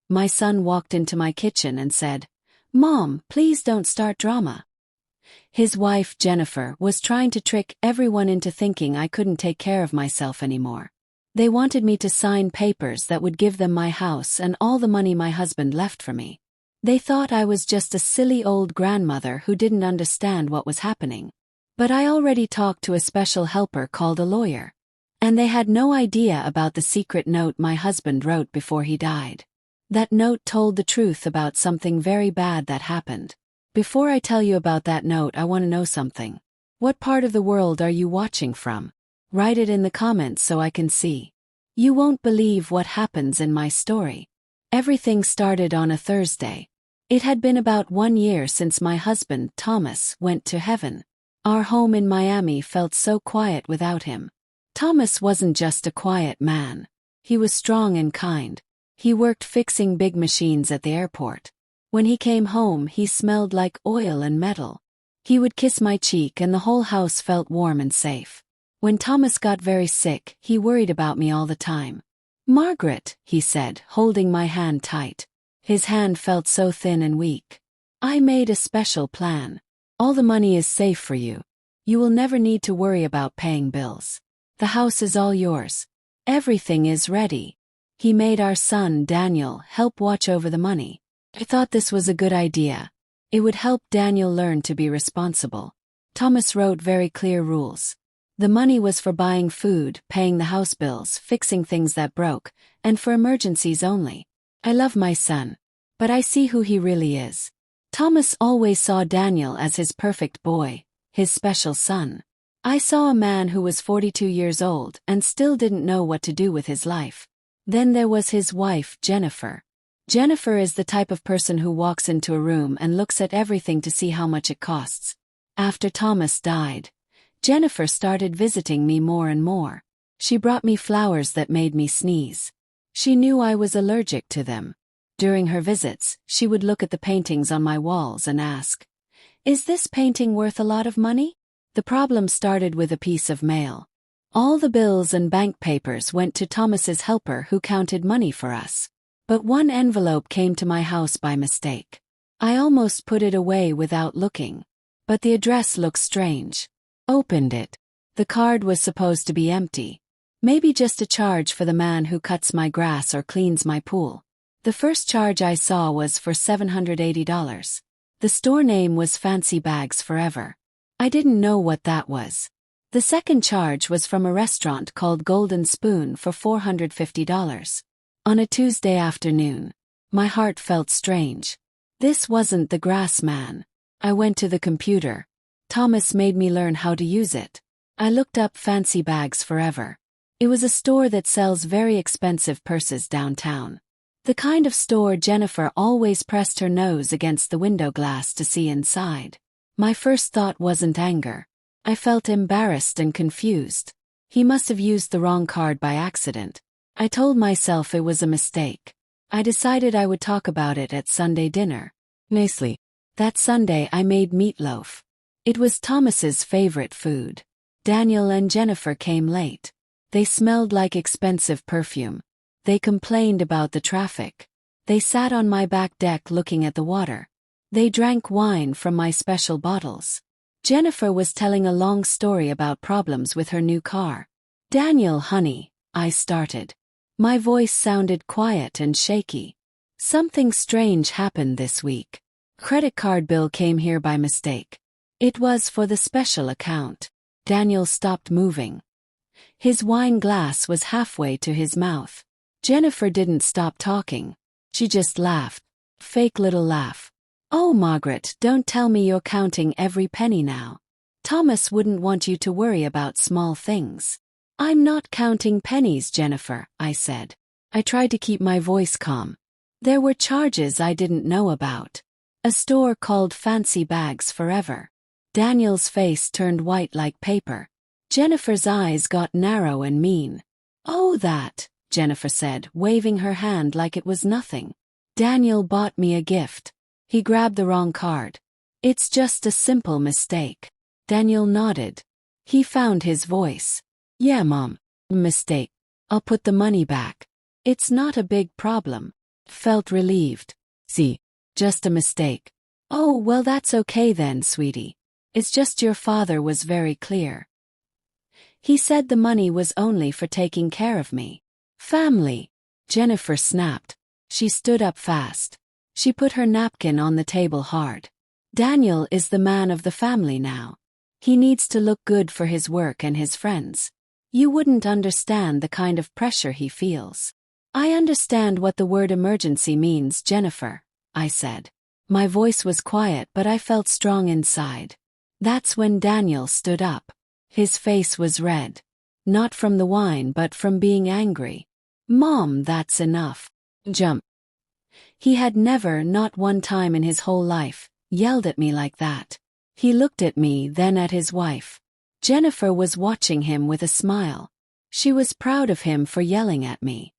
My son walked into my kitchen and said, "Mom, please don't start drama." His wife, Jennifer, was trying to trick everyone into thinking I couldn't take care of myself anymore. They wanted me to sign papers that would give them my house and all the money my husband left for me. They thought I was just a silly old grandmother who didn't understand what was happening. But I already talked to a special helper called a lawyer. And they had no idea about the secret note my husband wrote before he died. That note told the truth about something very bad that happened. Before I tell you about that note, I want to know something. What part of the world are you watching from? Write it in the comments so I can see. You won't believe what happens in my story. Everything started on a Thursday. It had been about 1 year since my husband, Thomas, went to heaven. Our home in Miami felt so quiet without him. Thomas wasn't just a quiet man. He was strong and kind. He worked fixing big machines at the airport. When he came home, he smelled like oil and metal. He would kiss my cheek and the whole house felt warm and safe. When Thomas got very sick, he worried about me all the time. "Margaret," he said, holding my hand tight. His hand felt so thin and weak. "I made a special plan. All the money is safe for you. You will never need to worry about paying bills. The house is all yours. Everything is ready." He made our son, Daniel, help watch over the money. I thought this was a good idea. It would help Daniel learn to be responsible. Thomas wrote very clear rules. The money was for buying food, paying the house bills, fixing things that broke, and for emergencies only. I love my son, but I see who he really is. Thomas always saw Daniel as his perfect boy, his special son. I saw a man who was 42 years old and still didn't know what to do with his life. Then there was his wife, Jennifer. Jennifer is the type of person who walks into a room and looks at everything to see how much it costs. After Thomas died, Jennifer started visiting me more and more. She brought me flowers that made me sneeze. She knew I was allergic to them. During her visits, she would look at the paintings on my walls and ask, "Is this painting worth a lot of money?" The problem started with a piece of mail. All the bills and bank papers went to Thomas's helper who counted money for us. But one envelope came to my house by mistake. I almost put it away without looking. But the address looked strange. Opened it. The card was supposed to be empty. Maybe just a charge for the man who cuts my grass or cleans my pool. The first charge I saw was for $780. The store name was Fancy Bags Forever. I didn't know what that was. The second charge was from a restaurant called Golden Spoon for $450. On a Tuesday afternoon, my heart felt strange. This wasn't the grass man. I went to the computer. Thomas made me learn how to use it. I looked up Fancy Bags Forever. It was a store that sells very expensive purses downtown. The kind of store Jennifer always pressed her nose against the window glass to see inside. My first thought wasn't anger. I felt embarrassed and confused. He must have used the wrong card by accident. I told myself it was a mistake. I decided I would talk about it at Sunday dinner. Nicely. That Sunday I made meatloaf. It was Thomas's favorite food. Daniel and Jennifer came late. They smelled like expensive perfume. They complained about the traffic. They sat on my back deck looking at the water. They drank wine from my special bottles. Jennifer was telling a long story about problems with her new car. "Daniel, honey," I started. My voice sounded quiet and shaky. "Something strange happened this week. Credit card bill came here by mistake. It was for the special account." Daniel stopped moving. His wine glass was halfway to his mouth. Jennifer didn't stop talking. She just laughed. Fake little laugh. "Oh, Margaret, don't tell me you're counting every penny now. Thomas wouldn't want you to worry about small things." "I'm not counting pennies, Jennifer," I said. I tried to keep my voice calm. There were charges I didn't know about. A store called Fancy Bags Forever. Daniel's face turned white like paper. Jennifer's eyes got narrow and mean. "Oh, that," Jennifer said, waving her hand like it was nothing. "Daniel bought me a gift. He grabbed the wrong card. It's just a simple mistake." Daniel nodded. He found his voice. "Yeah, Mom. Mistake. I'll put the money back. It's not a big problem." Felt relieved. See, just a mistake. Oh, well, that's okay then, sweetie. It's just your father was very clear. He said the money was only for taking care of me. Family. Jennifer snapped. She stood up fast. She put her napkin on the table hard. Daniel is the man of the family now. He needs to look good for his work and his friends. You wouldn't understand the kind of pressure he feels. I understand what the word emergency means, Jennifer, I said. My voice was quiet, but I felt strong inside. That's when Daniel stood up. His face was red. Not from the wine, but from being angry. Mom, that's enough. Jump. He had never, not one time in his whole life, yelled at me like that. He looked at me, then at his wife. Jennifer was watching him with a smile. She was proud of him for yelling at me.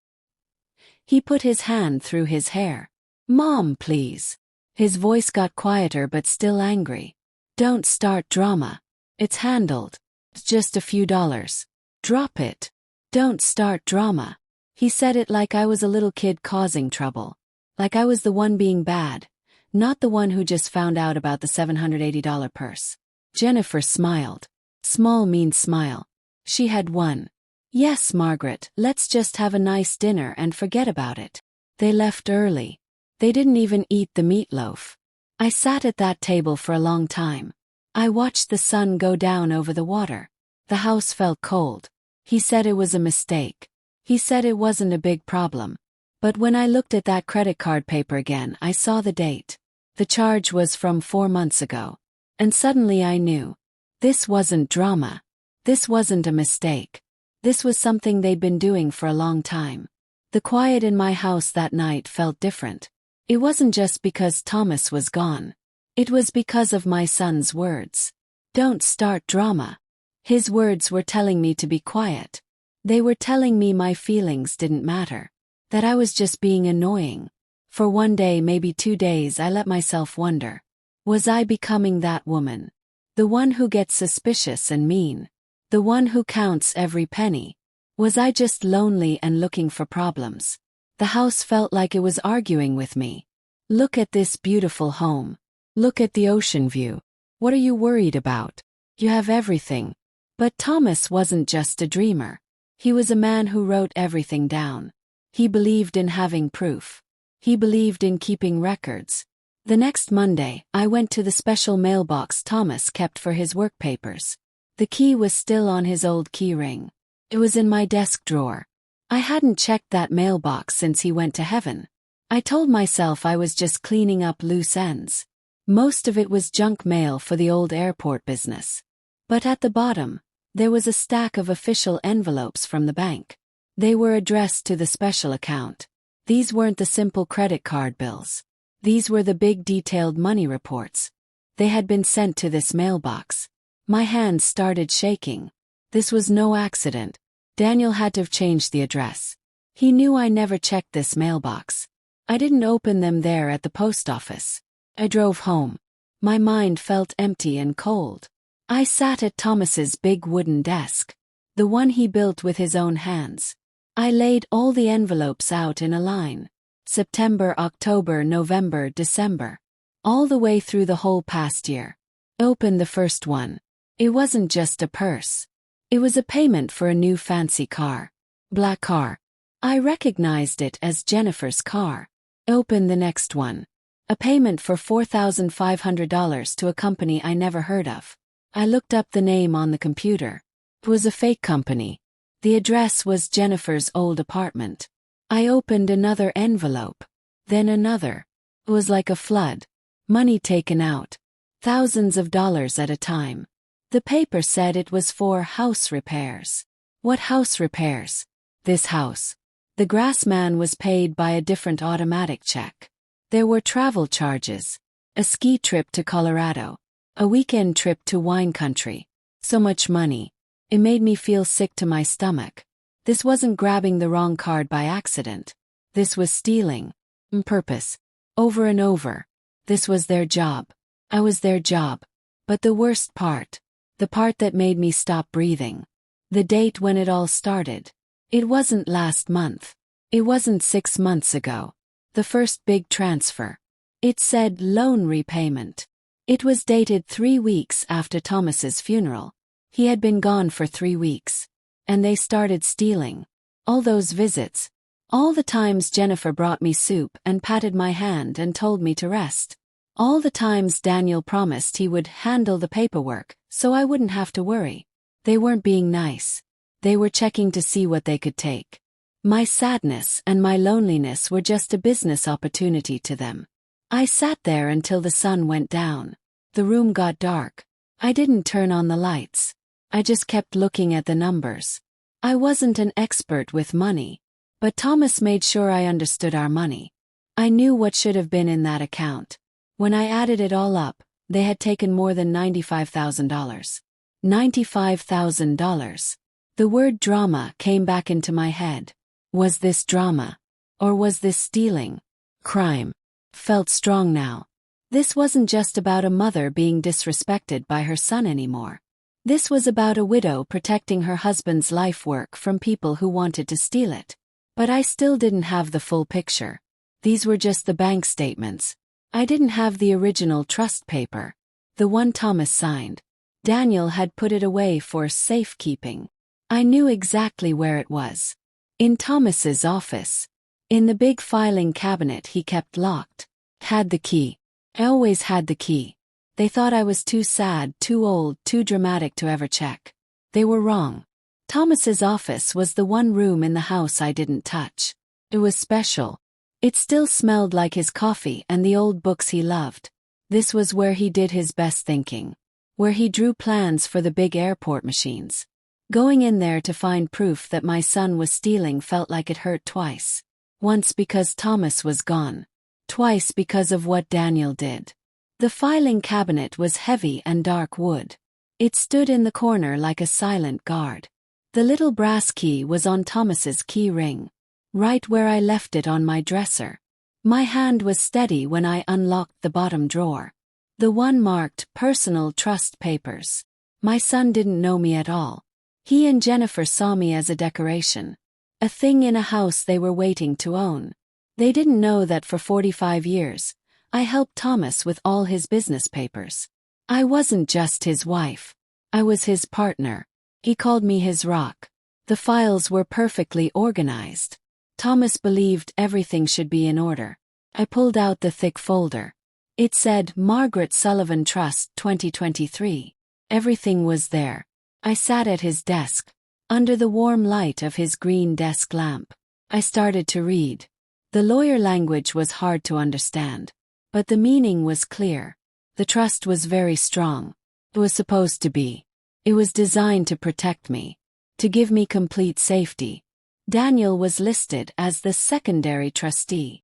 He put his hand through his hair. Mom, please. His voice got quieter but still angry. Don't start drama. It's handled. It's just a few dollars. Drop it. Don't start drama. He said it like I was a little kid causing trouble. Like I was the one being bad, not the one who just found out about the $780 purse. Jennifer smiled. Small mean smile. She had won. Yes, Margaret, let's just have a nice dinner and forget about it. They left early. They didn't even eat the meatloaf. I sat at that table for a long time. I watched the sun go down over the water. The house felt cold. He said it was a mistake. He said it wasn't a big problem. But when I looked at that credit card paper again, I saw the date. The charge was from 4 months ago. And suddenly I knew. This wasn't drama. This wasn't a mistake. This was something they'd been doing for a long time. The quiet in my house that night felt different. It wasn't just because Thomas was gone. It was because of my son's words. Don't start drama. His words were telling me to be quiet. They were telling me my feelings didn't matter. That I was just being annoying. For one day, maybe 2 days, I let myself wonder. Was I becoming that woman? The one who gets suspicious and mean. The one who counts every penny. Was I just lonely and looking for problems? The house felt like it was arguing with me. Look at this beautiful home. Look at the ocean view. What are you worried about? You have everything. But Thomas wasn't just a dreamer. He was a man who wrote everything down. He believed in having proof. He believed in keeping records. The next Monday, I went to the special mailbox Thomas kept for his work papers. The key was still on his old key ring. It was in my desk drawer. I hadn't checked that mailbox since he went to heaven. I told myself I was just cleaning up loose ends. Most of it was junk mail for the old airport business. But at the bottom, there was a stack of official envelopes from the bank. They were addressed to the special account. These weren't the simple credit card bills. These were the big detailed money reports. They had been sent to this mailbox. My hands started shaking. This was no accident. Daniel had to have changed the address. He knew I never checked this mailbox. I didn't open them there at the post office. I drove home. My mind felt empty and cold. I sat at Thomas's big wooden desk. The one he built with his own hands. I laid all the envelopes out in a line. September, October, November, December. All the way through the whole past year. Opened the first one. It wasn't just a purse. It was a payment for a new fancy car. Black car. I recognized it as Jennifer's car. Opened the next one. A payment for $4,500 to a company I never heard of. I looked up the name on the computer. It was a fake company. The address was Jennifer's old apartment. I opened another envelope. Then another. It was like a flood. Money taken out. Thousands of dollars at a time. The paper said it was for house repairs. What house repairs? This house. The grass man was paid by a different automatic check. There were travel charges. A ski trip to Colorado. A weekend trip to wine country. So much money. It made me feel sick to my stomach. This wasn't grabbing the wrong card by accident. This was stealing. On purpose. Over and over. This was their job. I was their job. But the worst part. The part that made me stop breathing. The date when it all started. It wasn't last month. It wasn't 6 months ago. The first big transfer. It said loan repayment. It was dated 3 weeks after Thomas's funeral. He had been gone for 3 weeks. And they started stealing. All those visits. All the times Jennifer brought me soup and patted my hand and told me to rest. All the times Daniel promised he would handle the paperwork, so I wouldn't have to worry. They weren't being nice. They were checking to see what they could take. My sadness and my loneliness were just a business opportunity to them. I sat there until the sun went down. The room got dark. I didn't turn on the lights. I just kept looking at the numbers. I wasn't an expert with money, but Thomas made sure I understood our money. I knew what should have been in that account. When I added it all up, they had taken more than $95,000. $95,000. The word drama came back into my head. Was this drama? Or was this stealing? Crime. Felt strong now. This wasn't just about a mother being disrespected by her son anymore. This was about a widow protecting her husband's life work from people who wanted to steal it. But I still didn't have the full picture. These were just the bank statements. I didn't have the original trust paper. The one Thomas signed. Daniel had put it away for safekeeping. I knew exactly where it was. In Thomas's office. In the big filing cabinet he kept locked. Had the key. I always had the key. They thought I was too sad, too old, too dramatic to ever check. They were wrong. Thomas's office was the one room in the house I didn't touch. It was special. It still smelled like his coffee and the old books he loved. This was where he did his best thinking. Where he drew plans for the big airport machines. Going in there to find proof that my son was stealing felt like it hurt twice. Once because Thomas was gone. Twice because of what Daniel did. The filing cabinet was heavy and dark wood. It stood in the corner like a silent guard. The little brass key was on Thomas's key ring. Right where I left it on my dresser. My hand was steady when I unlocked the bottom drawer. The one marked personal trust papers. My son didn't know me at all. He and Jennifer saw me as a decoration. A thing in a house they were waiting to own. They didn't know that for 45 years, I helped Thomas with all his business papers. I wasn't just his wife. I was his partner. He called me his rock. The files were perfectly organized. Thomas believed everything should be in order. I pulled out the thick folder. It said Margaret Sullivan Trust 2023. Everything was there. I sat at his desk. Under the warm light of his green desk lamp. I started to read. The lawyer language was hard to understand. But the meaning was clear. The trust was very strong. It was supposed to be. It was designed to protect me. To give me complete safety. Daniel was listed as the secondary trustee.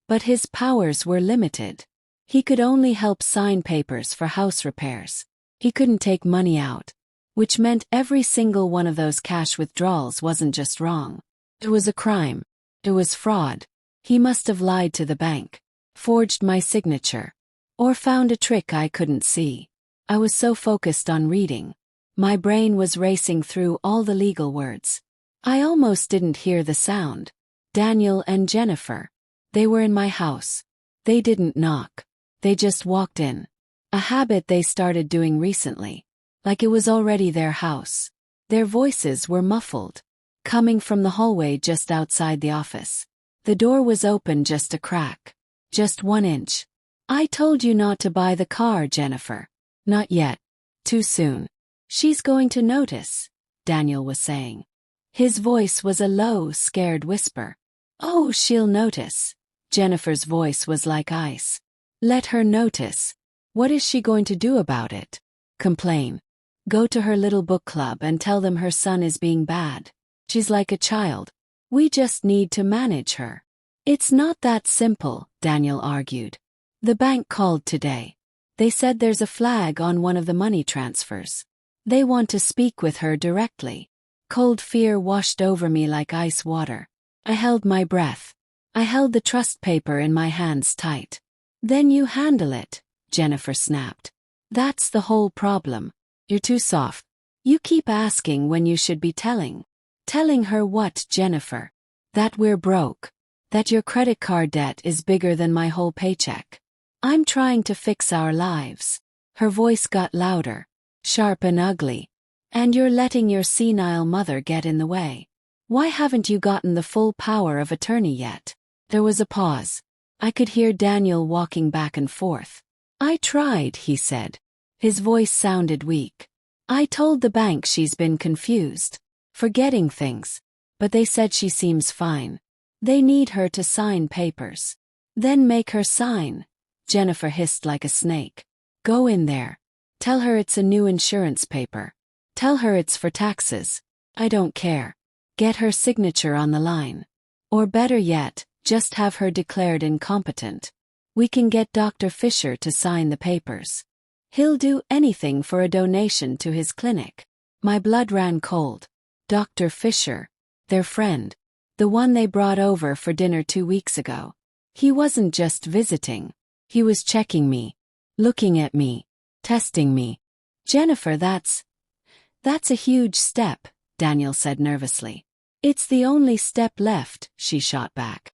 But his powers were limited. He could only help sign papers for house repairs. He couldn't take money out. Which meant every single one of those cash withdrawals wasn't just wrong. It was a crime. It was fraud. He must have lied to the bank. Forged my signature. Or found a trick I couldn't see. I was so focused on reading. My brain was racing through all the legal words. I almost didn't hear the sound. Daniel and Jennifer. They were in my house. They didn't knock. They just walked in. A habit they started doing recently. Like it was already their house. Their voices were muffled. Coming from the hallway just outside the office. The door was open just a crack. Just 1 inch. I told you not to buy the car, Jennifer. Not yet. Too soon. She's going to notice, Daniel was saying. His voice was a low, scared whisper. Oh, she'll notice. Jennifer's voice was like ice. Let her notice. What is she going to do about it? Complain. Go to her little book club and tell them her son is being bad. She's like a child. We just need to manage her. It's not that simple, Daniel argued. The bank called today. They said there's a flag on one of the money transfers. They want to speak with her directly. Cold fear washed over me like ice water. I held my breath. I held the trust paper in my hands tight. Then you handle it, Jennifer snapped. That's the whole problem. You're too soft. You keep asking when you should be telling. Telling her what, Jennifer? That we're broke. That your credit card debt is bigger than my whole paycheck. I'm trying to fix our lives. Her voice got louder, sharp and ugly. And you're letting your senile mother get in the way. Why haven't you gotten the full power of attorney yet? There was a pause. I could hear Daniel walking back and forth. I tried, he said. His voice sounded weak. I told the bank she's been confused, forgetting things, but they said she seems fine. They need her to sign papers. Then make her sign. Jennifer hissed like a snake. Go in there. Tell her it's a new insurance paper. Tell her it's for taxes. I don't care. Get her signature on the line. Or better yet, just have her declared incompetent. We can get Dr. Fisher to sign the papers. He'll do anything for a donation to his clinic. My blood ran cold. Dr. Fisher, their friend, the one they brought over for dinner 2 weeks ago. He wasn't just visiting. He was checking me, looking at me, testing me. Jennifer, that's a huge step, Daniel said nervously. It's the only step left, she shot back.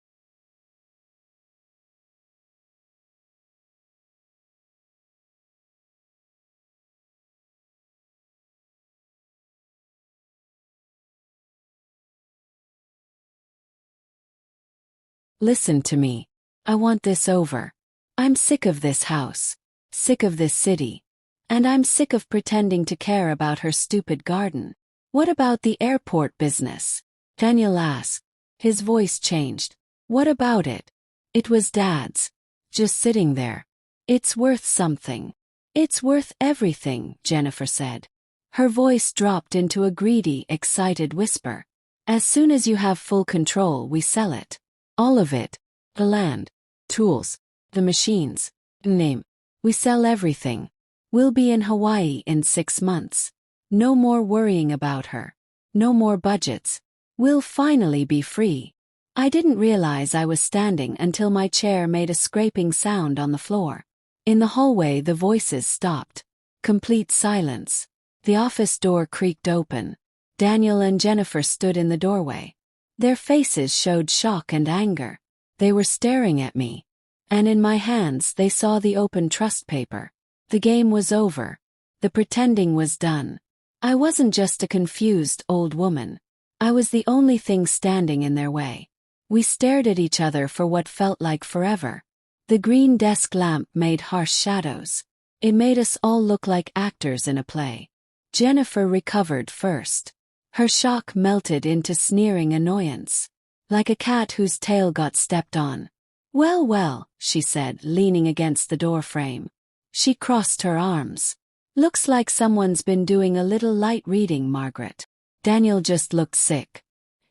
Listen to me. I want this over. I'm sick of this house. Sick of this city. And I'm sick of pretending to care about her stupid garden. What about the airport business? Daniel asked. His voice changed. What about it? It was Dad's. Just sitting there. It's worth something. It's worth everything, Jennifer said. Her voice dropped into a greedy, excited whisper. As soon as you have full control, we sell it. All of it. The land. Tools. The machines. Name. We sell everything. We'll be in Hawaii in 6 months. No more worrying about her. No more budgets. We'll finally be free. I didn't realize I was standing until my chair made a scraping sound on the floor. In the hallway, the voices stopped. Complete silence. The office door creaked open. Daniel and Jennifer stood in the doorway. Their faces showed shock and anger. They were staring at me. And in my hands they saw the open trust paper. The game was over. The pretending was done. I wasn't just a confused old woman. I was the only thing standing in their way. We stared at each other for what felt like forever. The green desk lamp made harsh shadows. It made us all look like actors in a play. Jennifer recovered first. Her shock melted into sneering annoyance. Like a cat whose tail got stepped on. Well, well, she said, leaning against the door frame. She crossed her arms. Looks like someone's been doing a little light reading, Margaret. Daniel just looked sick.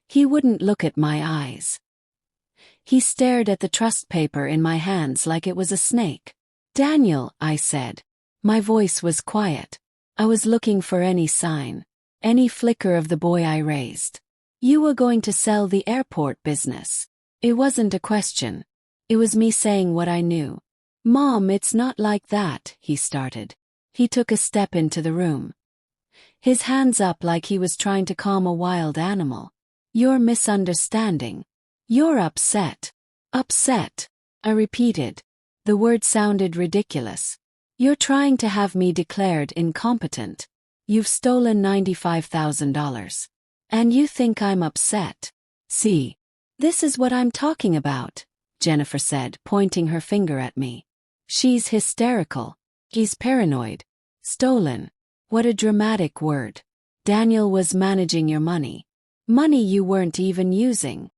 He wouldn't look at my eyes. He stared at the trust paper in my hands like it was a snake. Daniel, I said. My voice was quiet. I was looking for any sign, any flicker of the boy I raised. You were going to sell the airport business. It wasn't a question. It was me saying what I knew. Mom, it's not like that, he started. He took a step into the room. His hands up like he was trying to calm a wild animal. You're misunderstanding. You're upset. Upset. I repeated. The word sounded ridiculous. You're trying to have me declared incompetent. You've stolen $95,000. And you think I'm upset. See. This is what I'm talking about, Jennifer said, pointing her finger at me. She's hysterical. He's paranoid. Stolen. What a dramatic word. Daniel was managing your money. Money you weren't even using.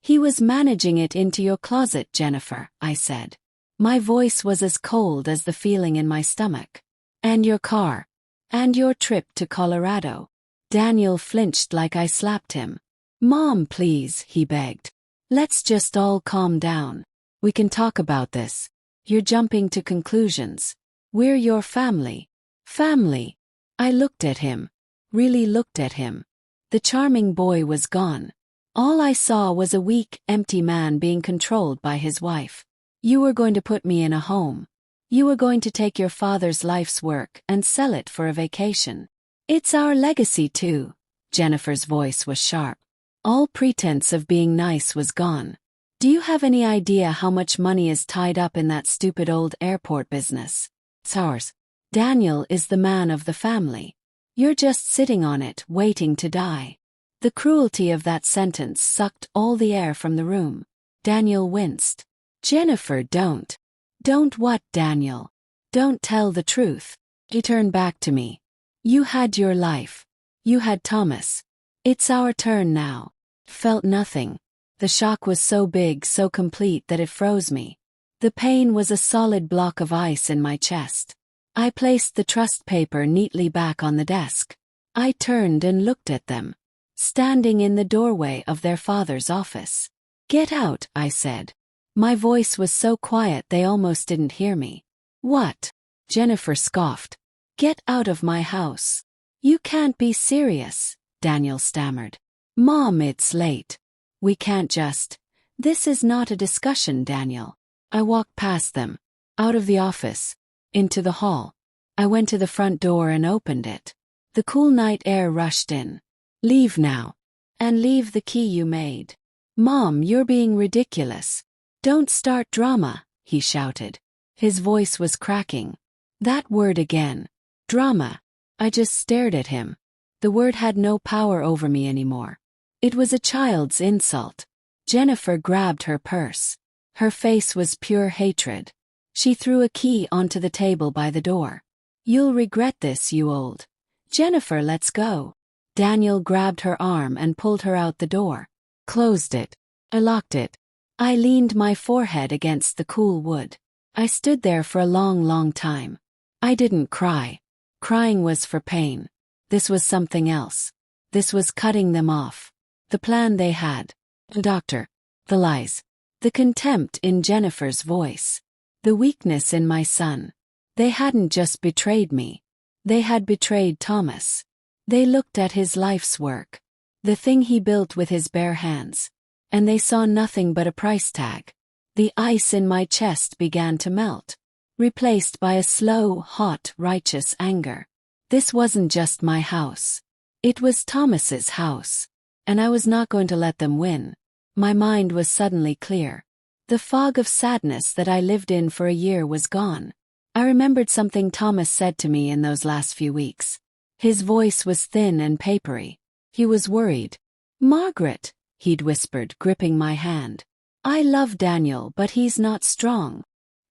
He was managing it into your closet, Jennifer, I said. My voice was as cold as the feeling in my stomach. And your car. And your trip to Colorado. Daniel flinched like I slapped him. Mom, please, he begged. Let's just all calm down. We can talk about this. You're jumping to conclusions. We're your family. Family. I looked at him. Really looked at him. The charming boy was gone. All I saw was a weak, empty man being controlled by his wife. You were going to put me in a home. You were going to take your father's life's work and sell it for a vacation. It's our legacy too. Jennifer's voice was sharp. All pretense of being nice was gone. Do you have any idea how much money is tied up in that stupid old airport business? It's ours. Daniel is the man of the family. You're just sitting on it, waiting to die. The cruelty of that sentence sucked all the air from the room. Daniel winced. Jennifer, don't. Don't what, Daniel? Don't tell the truth. He turned back to me. You had your life. You had Thomas. It's our turn now. Felt nothing. The shock was so big, so complete that it froze me. The pain was a solid block of ice in my chest. I placed the trust paper neatly back on the desk. I turned and looked at them, standing in the doorway of their father's office. Get out, I said. My voice was so quiet they almost didn't hear me. What? Jennifer scoffed. Get out of my house. You can't be serious, Daniel stammered. Mom, it's late. We can't just. This is not a discussion, Daniel. I walked past them, out of the office, into the hall. I went to the front door and opened it. The cool night air rushed in. Leave now. And leave the key you made. Mom, you're being ridiculous. Don't start drama, he shouted. His voice was cracking. That word again. Drama. I just stared at him. The word had no power over me anymore. It was a child's insult. Jennifer grabbed her purse. Her face was pure hatred. She threw a key onto the table by the door. You'll regret this, you old. Jennifer, let's go. Daniel grabbed her arm and pulled her out the door. Closed it. I locked it. I leaned my forehead against the cool wood. I stood there for a long, long time. I didn't cry. Crying was for pain. This was something else. This was cutting them off. The plan they had. The doctor. The lies. The contempt in Jennifer's voice. The weakness in my son. They hadn't just betrayed me. They had betrayed Thomas. They looked at his life's work. The thing he built with his bare hands. And they saw nothing but a price tag. The ice in my chest began to melt, replaced by a slow, hot, righteous anger. This wasn't just my house. It was Thomas's house. And I was not going to let them win. My mind was suddenly clear. The fog of sadness that I lived in for a year was gone. I remembered something Thomas said to me in those last few weeks. His voice was thin and papery. He was worried. Margaret, he'd whispered, gripping my hand. I love Daniel, but he's not strong.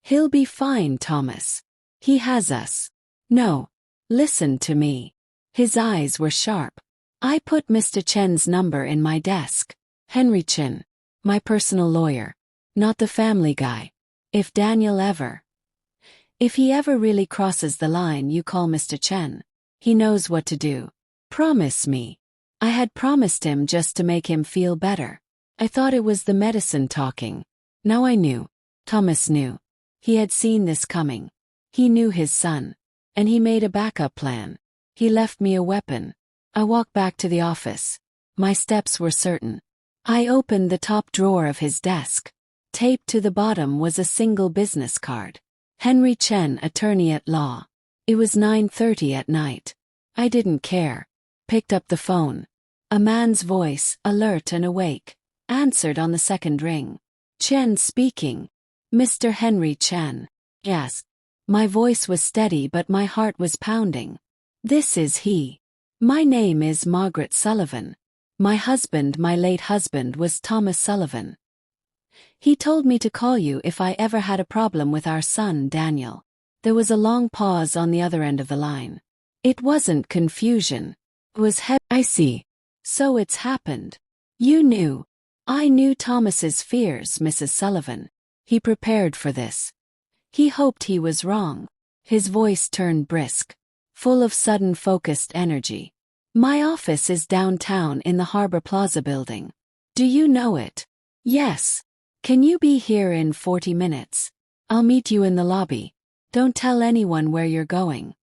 He'll be fine, Thomas. He has us. No. Listen to me. His eyes were sharp. I put Mr. Chen's number in my desk. Henry Chen. My personal lawyer. Not the family guy. If he ever really crosses the line, you call Mr. Chen. He knows what to do. Promise me. I had promised him just to make him feel better. I thought it was the medicine talking. Now I knew. Thomas knew. He had seen this coming. He knew his son. And he made a backup plan. He left me a weapon. I walked back to the office. My steps were certain. I opened the top drawer of his desk. Taped to the bottom was a single business card. Henry Chen, attorney at law. It was 9:30 at night. I didn't care. Picked up the phone. A man's voice, alert and awake, answered on the second ring. Chen speaking. Mr. Henry Chen. Yes. My voice was steady but my heart was pounding. This is he. My name is Margaret Sullivan. My husband, my late husband, was Thomas Sullivan. He told me to call you if I ever had a problem with our son, Daniel. There was a long pause on the other end of the line. It wasn't confusion. It was I see. So it's happened. You knew. I knew Thomas's fears, Mrs. Sullivan. He prepared for this. He hoped he was wrong. His voice turned brisk, full of sudden focused energy. My office is downtown in the Harbor Plaza building. Do you know it? Yes. Can you be here in 40 minutes? I'll meet you in the lobby. Don't tell anyone where you're going.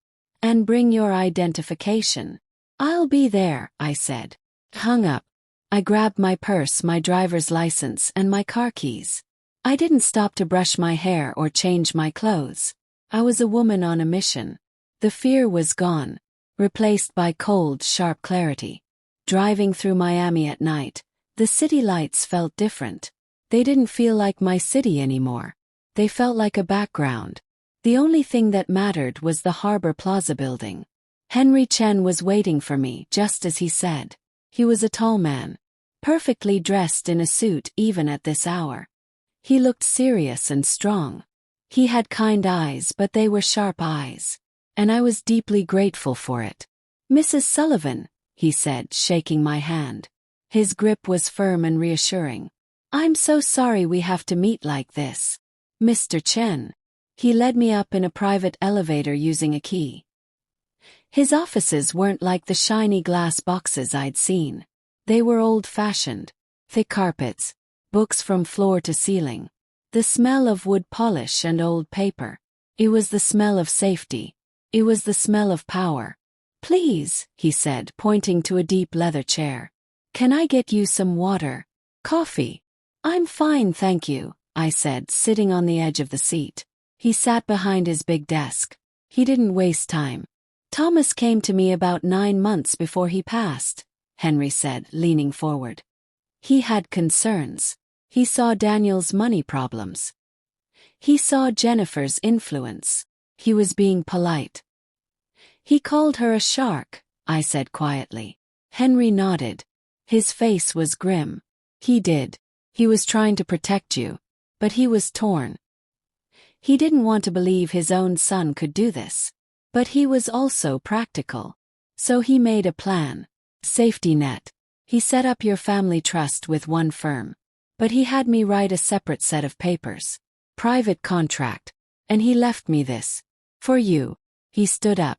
And bring your identification. I'll be there, I said. Hung up. I grabbed my purse, my driver's license, and my car keys. I didn't stop to brush my hair or change my clothes. I was a woman on a mission. The fear was gone, replaced by cold, sharp clarity. Driving through Miami at night, The city lights felt different. They didn't feel like my city anymore. They felt like a background. The only thing that mattered was the Harbor Plaza building. Henry Chen was waiting for me, just as he said. He was a tall man, perfectly dressed in a suit even at this hour. He looked serious and strong. He had kind eyes, but they were sharp eyes. And I was deeply grateful for it. "Mrs. Sullivan," he said, shaking my hand. His grip was firm and reassuring. "I'm so sorry we have to meet like this. Mr. Chen." He led me up in a private elevator using a key. His offices weren't like the shiny glass boxes I'd seen. They were old-fashioned, thick carpets, books from floor to ceiling, the smell of wood polish and old paper. It was the smell of safety. It was the smell of power. "Please," he said, pointing to a deep leather chair. "Can I get you some water? Coffee?" "I'm fine, thank you," I said, sitting on the edge of the seat. He sat behind his big desk. He didn't waste time. "Thomas came to me about 9 months before he passed," Henry said, leaning forward. "He had concerns. He saw Daniel's money problems. He saw Jennifer's influence. He was being polite." "He called her a shark," I said quietly. Henry nodded. His face was grim. "He did. He was trying to protect you. But he was torn. He didn't want to believe his own son could do this. But he was also practical. So he made a plan. Safety net. He set up your family trust with one firm. But he had me write a separate set of papers. Private contract. And he left me this. For you." He stood up.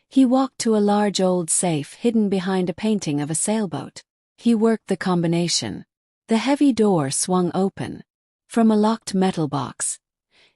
He walked to a large old safe hidden behind a painting of a sailboat. He worked the combination. The heavy door swung open. From a locked metal box,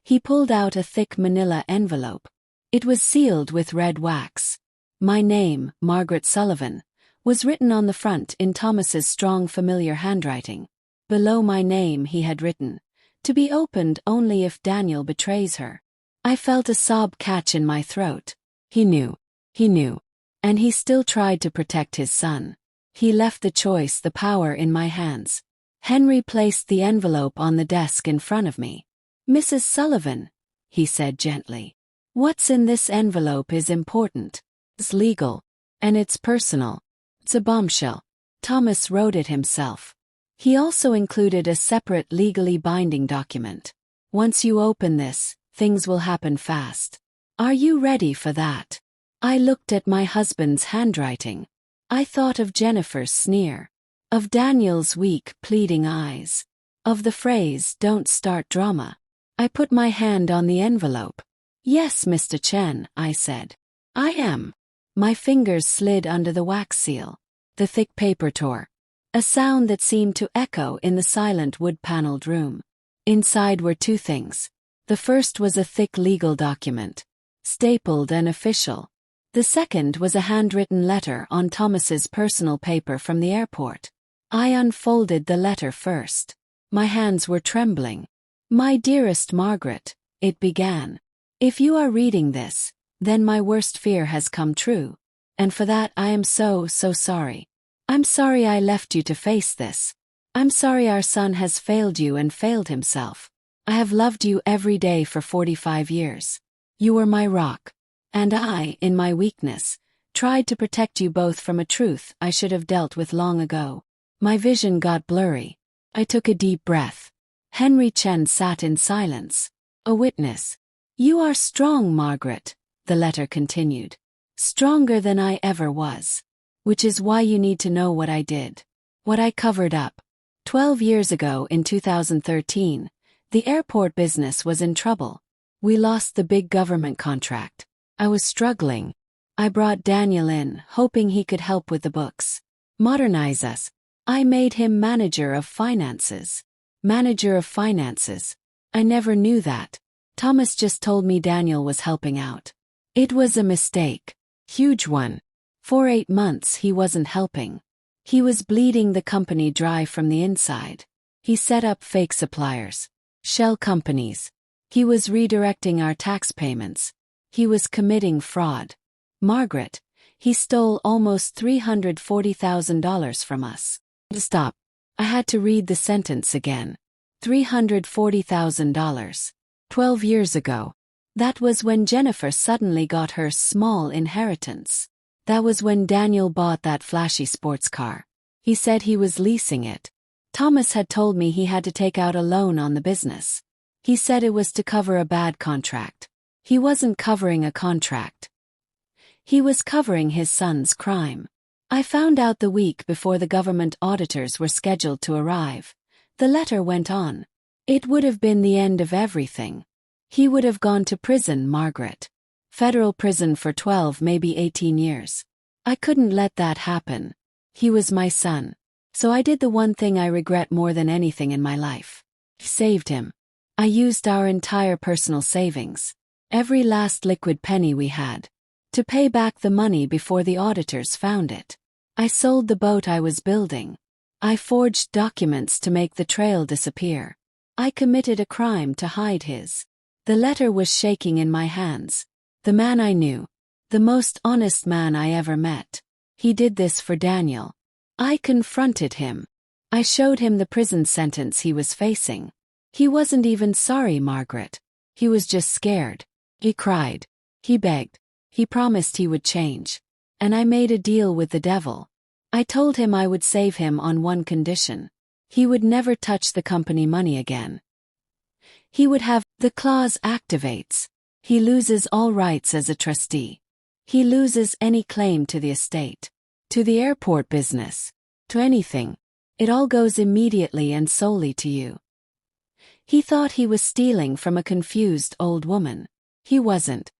he pulled out a thick manila envelope. It was sealed with red wax. My name, Margaret Sullivan, was written on the front in Thomas's strong familiar handwriting. Below my name he had written, "To be opened only if Daniel betrays her." I felt a sob catch in my throat. He knew. He knew. And he still tried to protect his son. He left the choice, the power, in my hands. Henry placed the envelope on the desk in front of me. "Mrs. Sullivan," he said gently, "what's in this envelope is important. It's legal. And it's personal. It's a bombshell." Thomas wrote it himself. He also included a separate legally binding document. "Once you open this, things will happen fast. Are you ready for that?" I looked at my husband's handwriting. I thought of Jennifer's sneer. Of Daniel's weak, pleading eyes. Of the phrase, "Don't start drama." I put my hand on the envelope. "Yes, Mr. Chen," I said. "I am." My fingers slid under the wax seal. The thick paper tore. A sound that seemed to echo in the silent wood-paneled room. Inside were 2 things. The first was a thick legal document, stapled and official. The second was a handwritten letter on Thomas's personal paper from the airport. I unfolded the letter first. My hands were trembling. "My dearest Margaret," it began. "If you are reading this, then my worst fear has come true. And for that I am so sorry. I'm sorry I left you to face this. I'm sorry our son has failed you and failed himself. I have loved you every day for 45 years. You were my rock. And I, in my weakness, tried to protect you both from a truth I should have dealt with long ago." My vision got blurry. I took a deep breath. Henry Chen sat in silence, a witness. "You are strong, Margaret," the letter continued. "Stronger than I ever was. Which is why you need to know what I did. What I covered up. 12 years ago in 2013, the airport business was in trouble. We lost the big government contract. I was struggling. I brought Daniel in, hoping he could help with the books. Modernize us. I made him manager of finances. Manager of finances. I never knew that. Thomas just told me Daniel was helping out. It was a mistake. Huge one. For 8 months he wasn't helping. He was bleeding the company dry from the inside. He set up fake suppliers. Shell companies. He was redirecting our tax payments. He was committing fraud. Margaret, he stole almost $340,000 from us. Stop. I had to read the sentence again. $340,000. 12 years ago. That was when Jennifer suddenly got her small inheritance. That was when Daniel bought that flashy sports car. He said he was leasing it. Thomas had told me he had to take out a loan on the business. He said it was to cover a bad contract. He wasn't covering a contract. He was covering his son's crime. I found out the week before the government auditors were scheduled to arrive. The letter went on. It would have been the end of everything. He would have gone to prison, Margaret. Federal prison for 12, maybe 18 years. I couldn't let that happen. He was my son. So I did the one thing I regret more than anything in my life. Saved him. I used our entire personal savings, every last liquid penny we had, to pay back the money before the auditors found it. I sold the boat I was building. I forged documents to make the trail disappear. I committed a crime to hide his. The letter was shaking in my hands. The man I knew, the most honest man I ever met. He did this for Daniel. I confronted him. I showed him the prison sentence he was facing. He wasn't even sorry, Margaret. He was just scared. He cried. He begged. He promised he would change. And I made a deal with the devil. I told him I would save him on one condition. He would never touch the company money again. He would have, the clause activates. He loses all rights as a trustee. He loses any claim to the estate, to the airport business, to anything. It all goes immediately and solely to you. He thought he was stealing from a confused old woman. He wasn't.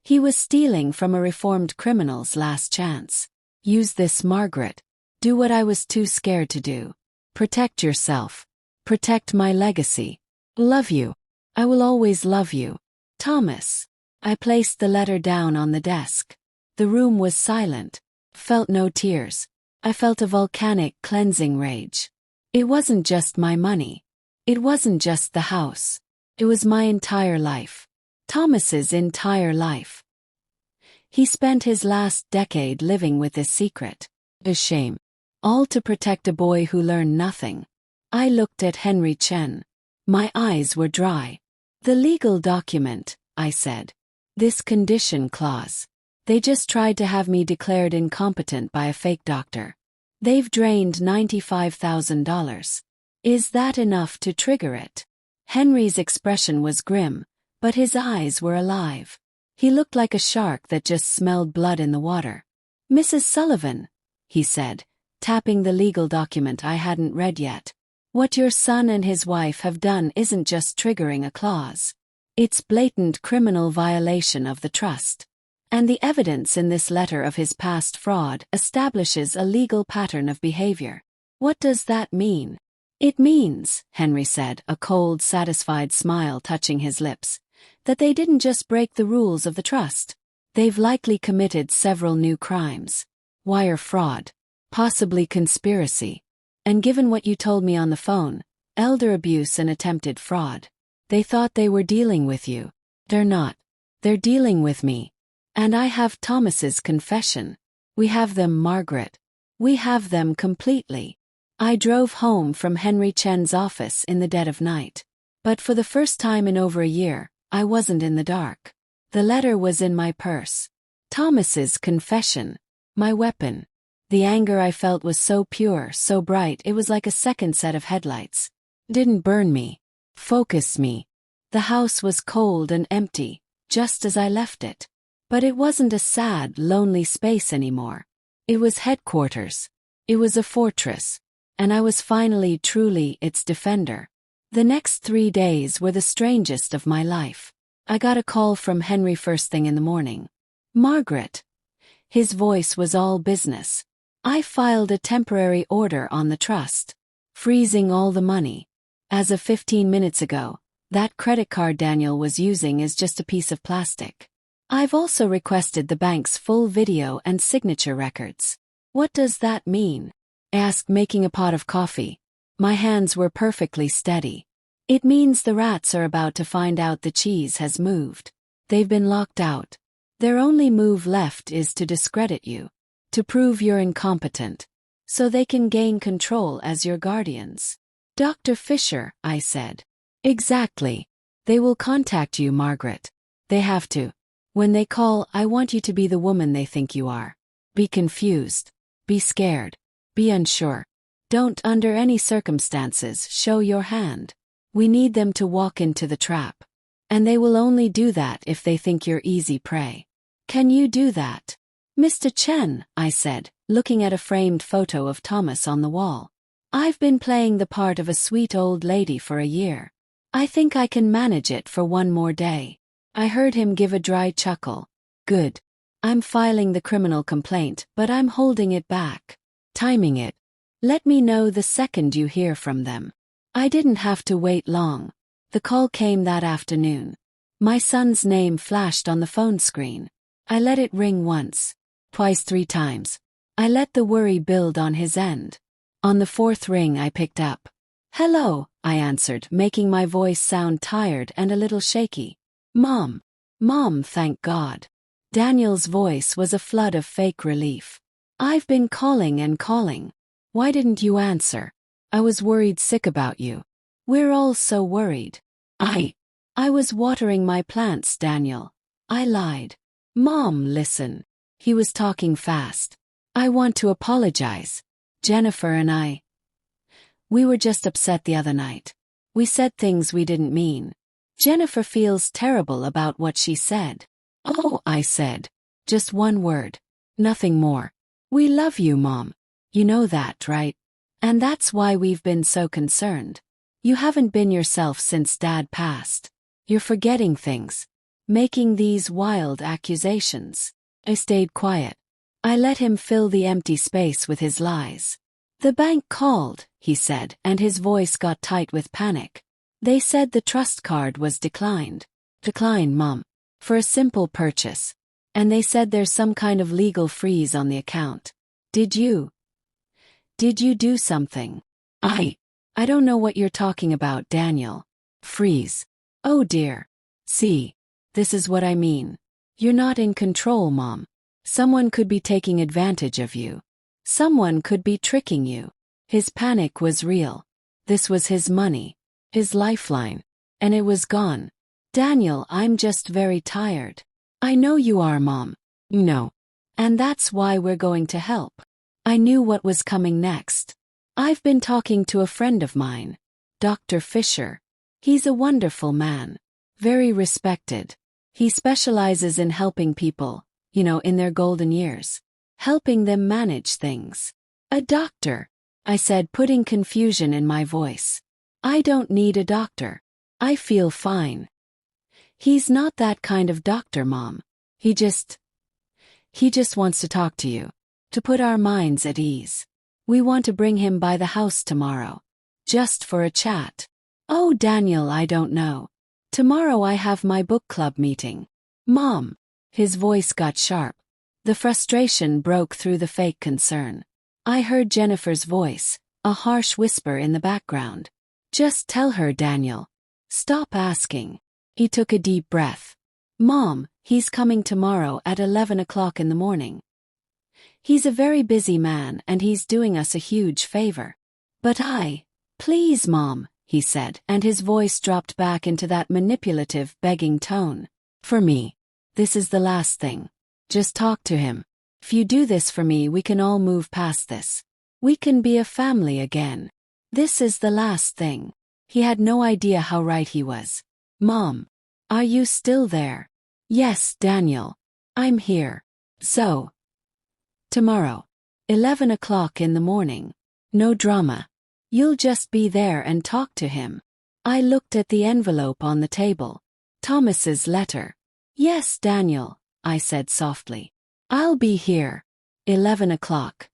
He was stealing from a reformed criminal's last chance. Use this, Margaret. Do what I was too scared to do. Protect yourself. Protect my legacy. Love you. I will always love you. Thomas. I placed the letter down on the desk. The room was silent. Felt no tears. I felt a volcanic cleansing rage. It wasn't just my money. It wasn't just the house. It was my entire life. Thomas's entire life. He spent his last decade living with this secret. A shame. All to protect a boy who learned nothing. I looked at Henry Chen. My eyes were dry. The legal document, I said. This condition clause. They just tried to have me declared incompetent by a fake doctor. They've drained $95,000. Is that enough to trigger it? Henry's expression was grim, but his eyes were alive. He looked like a shark that just smelled blood in the water. Mrs. Sullivan, he said, tapping the legal document I hadn't read yet. What your son and his wife have done isn't just triggering a clause. It's blatant criminal violation of the trust. And the evidence in this letter of his past fraud establishes a legal pattern of behavior. What does that mean? It means, Henry said, a cold, satisfied smile touching his lips, that they didn't just break the rules of the trust. They've likely committed several new crimes. Wire fraud. Possibly conspiracy. And given what you told me on the phone, elder abuse and attempted fraud. They thought they were dealing with you. They're not. They're dealing with me. And I have Thomas's confession. We have them, Margaret. We have them completely. I drove home from Henry Chen's office in the dead of night. But for the first time in over a year, I wasn't in the dark. The letter was in my purse. Thomas's confession. My weapon. The anger I felt was so pure, so bright, it was like a second set of headlights. Didn't burn me. Focused me. The house was cold and empty, just as I left it. But it wasn't a sad, lonely space anymore. It was headquarters. It was a fortress. And I was finally, truly, its defender. The next 3 days were the strangest of my life. I got a call from Henry first thing in the morning. Margaret. His voice was all business. I filed a temporary order on the trust, freezing all the money. As of 15 minutes ago, that credit card Daniel was using is just a piece of plastic. I've also requested the bank's full video and signature records. What does that mean? I asked, making a pot of coffee. My hands were perfectly steady. It means the rats are about to find out the cheese has moved. They've been locked out. Their only move left is to discredit you. To prove you're incompetent. so they can gain control as your guardians. Dr. Fisher, I said. Exactly. They will contact you, Margaret. They have to. When they call, I want you to be the woman they think you are. Be confused. Be scared. Be unsure. Don't under any circumstances show your hand. We need them to walk into the trap. And they will only do that if they think you're easy prey. Can you do that? Mr. Chen, I said, looking at a framed photo of Thomas on the wall. I've been playing the part of a sweet old lady for a year. I think I can manage it for one more day. I heard him give a dry chuckle. Good. I'm filing the criminal complaint, but I'm holding it back. Timing it. Let me know the second you hear from them. I didn't have to wait long. The call came that afternoon. My son's name flashed on the phone screen. I let it ring once, twice, 3 times. I let the worry build on his end. On the 4th ring I picked up. Hello, I answered, making my voice sound tired and a little shaky. Mom. Mom, thank God. Daniel's voice was a flood of fake relief. I've been calling and calling. Why didn't you answer? I was worried sick about you. We're all so worried. I was watering my plants, Daniel. I lied. Mom, listen. He was talking fast. I want to apologize. Jennifer and we were just upset the other night. We said things we didn't mean. Jennifer feels terrible about what she said. Oh, I said. Just one word. Nothing more. We love you, Mom. You know that, right? And that's why we've been so concerned. You haven't been yourself since Dad passed. You're forgetting things. Making these wild accusations. I stayed quiet. I let him fill the empty space with his lies. The bank called, he said, and his voice got tight with panic. They said the trust card was declined. Declined, Mom. For a simple purchase. And they said there's some kind of legal freeze on the account. Did you do something? I don't know what you're talking about, Daniel. Freeze. Oh dear. See. This is what I mean. You're not in control, Mom. Someone could be taking advantage of you. Someone could be tricking you. His panic was real. This was his money. His lifeline. And it was gone. Daniel, I'm just very tired. I know you are, Mom. No. And that's why we're going to help. I knew what was coming next. I've been talking to a friend of mine, Dr. Fisher. He's a wonderful man. Very respected. He specializes in helping people, in their golden years. Helping them manage things. A doctor, I said, putting confusion in my voice. I don't need a doctor. I feel fine. He's not that kind of doctor, Mom. He just wants to talk to you. To put our minds at ease. We want to bring him by the house tomorrow. Just for a chat. Oh, Daniel, I don't know. Tomorrow I have my book club meeting. Mom. His voice got sharp. The frustration broke through the fake concern. I heard Jennifer's voice, a harsh whisper in the background. Just tell her, Daniel. Stop asking. He took a deep breath. Mom, he's coming tomorrow at 11 o'clock in the morning. He's a very busy man and he's doing us a huge favor. But please, Mom, he said, and his voice dropped back into that manipulative, begging tone. For me. This is the last thing. Just talk to him. If you do this for me, we can all move past this. We can be a family again. This is the last thing. He had no idea how right he was. Mom. Are you still there? Yes, Daniel. I'm here. So. Tomorrow. 11 o'clock in the morning. No drama. You'll just be there and talk to him. I looked at the envelope on the table. Thomas's letter. Yes, Daniel, I said softly. I'll be here. 11 o'clock.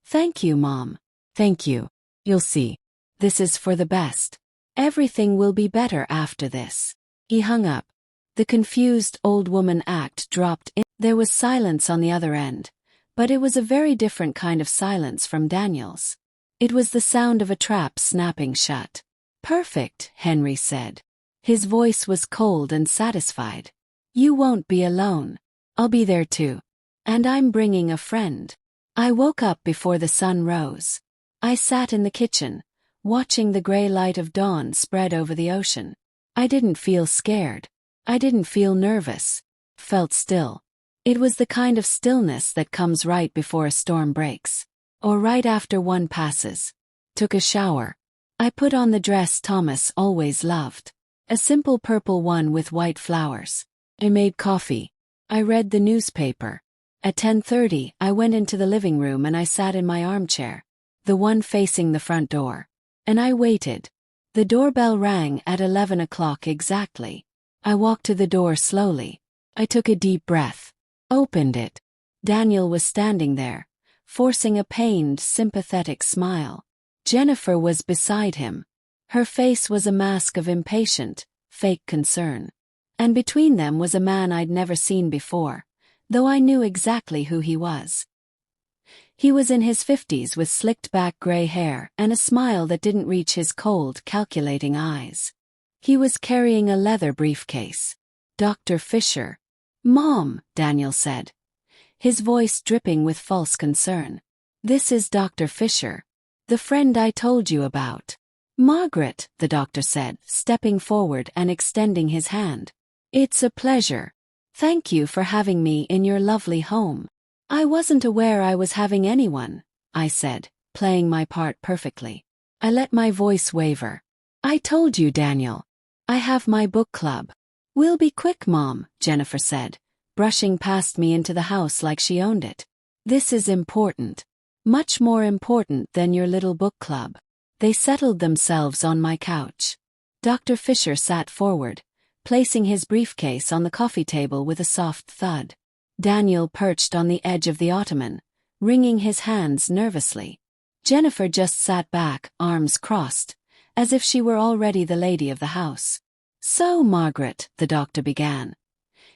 Thank you, Mom. Thank you. You'll see. This is for the best. Everything will be better after this. He hung up. The confused old woman act dropped in. There was silence on the other end, but it was a very different kind of silence from Daniel's. It was the sound of a trap snapping shut. Perfect, Henry said. His voice was cold and satisfied. You won't be alone. I'll be there too. And I'm bringing a friend. I woke up before the sun rose. I sat in the kitchen, watching the gray light of dawn spread over the ocean. I didn't feel scared. I didn't feel nervous. Felt still. It was the kind of stillness that comes right before a storm breaks. Or right after one passes. Took a shower. I put on the dress Thomas always loved. A simple purple one with white flowers. I made coffee. I read the newspaper. At 10:30, I went into the living room and I sat in my armchair, the one facing the front door. And I waited. The doorbell rang at 11 o'clock exactly. I walked to the door slowly. I took a deep breath. Opened it. Daniel was standing there, forcing a pained, sympathetic smile. Jennifer was beside him. Her face was a mask of impatient, fake concern. And between them was a man I'd never seen before, though I knew exactly who he was. He was in his 50s with slicked-back gray hair and a smile that didn't reach his cold, calculating eyes. He was carrying a leather briefcase. Dr. Fisher. "Mom," Daniel said, his voice dripping with false concern. "This is Dr. Fisher, the friend I told you about." "Margaret," the doctor said, stepping forward and extending his hand. "It's a pleasure. Thank you for having me in your lovely home." "I wasn't aware I was having anyone," I said, playing my part perfectly. I let my voice waver. "I told you, Daniel. I have my book club." "We'll be quick, Mom," Jennifer said, brushing past me into the house like she owned it. "This is important. Much more important than your little book club." They settled themselves on my couch. Dr. Fisher sat forward, placing his briefcase on the coffee table with a soft thud. Daniel perched on the edge of the ottoman, wringing his hands nervously. Jennifer just sat back, arms crossed, as if she were already the lady of the house. "So, Margaret," the doctor began,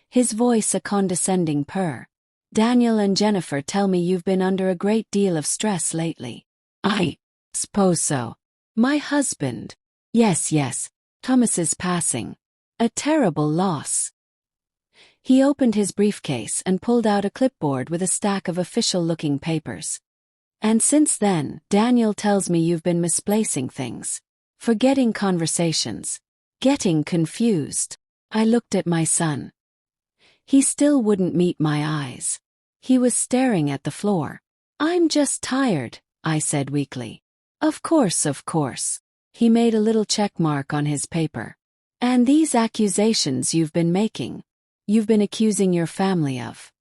his voice a condescending purr. "Daniel and Jennifer tell me you've been under a great deal of stress lately." "I suppose so. My husband." Yes. Thomas's passing. A terrible loss." He opened his briefcase and pulled out a clipboard with a stack of official-looking papers. "And since then, Daniel tells me you've been misplacing things. Forgetting conversations. Getting confused." I looked at my son. He still wouldn't meet my eyes. He was staring at the floor. "I'm just tired," I said weakly. Of course. He made a little check mark on his paper. "And these accusations you've been making. You've been accusing your family of."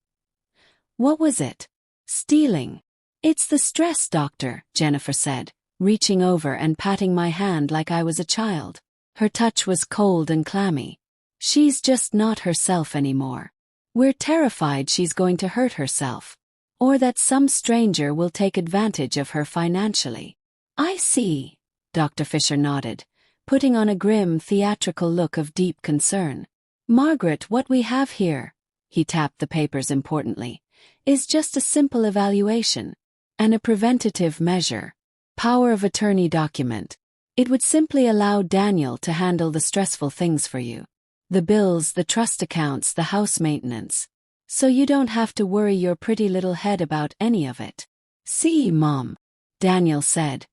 "What was it?" "Stealing." "It's the stress, doctor," Jennifer said, reaching over and patting my hand like I was a child. Her touch was cold and clammy. "She's just not herself anymore. We're terrified she's going to hurt herself. Or that some stranger will take advantage of her financially." "I see." Dr. Fisher nodded, putting on a grim, theatrical look of deep concern. "Margaret, what we have here," he tapped the papers importantly, "is just a simple evaluation. And a preventative measure. Power of attorney document. It would simply allow Daniel to handle the stressful things for you. The bills, the trust accounts, the house maintenance. So you don't have to worry your pretty little head about any of it." "See, Mom," Daniel said,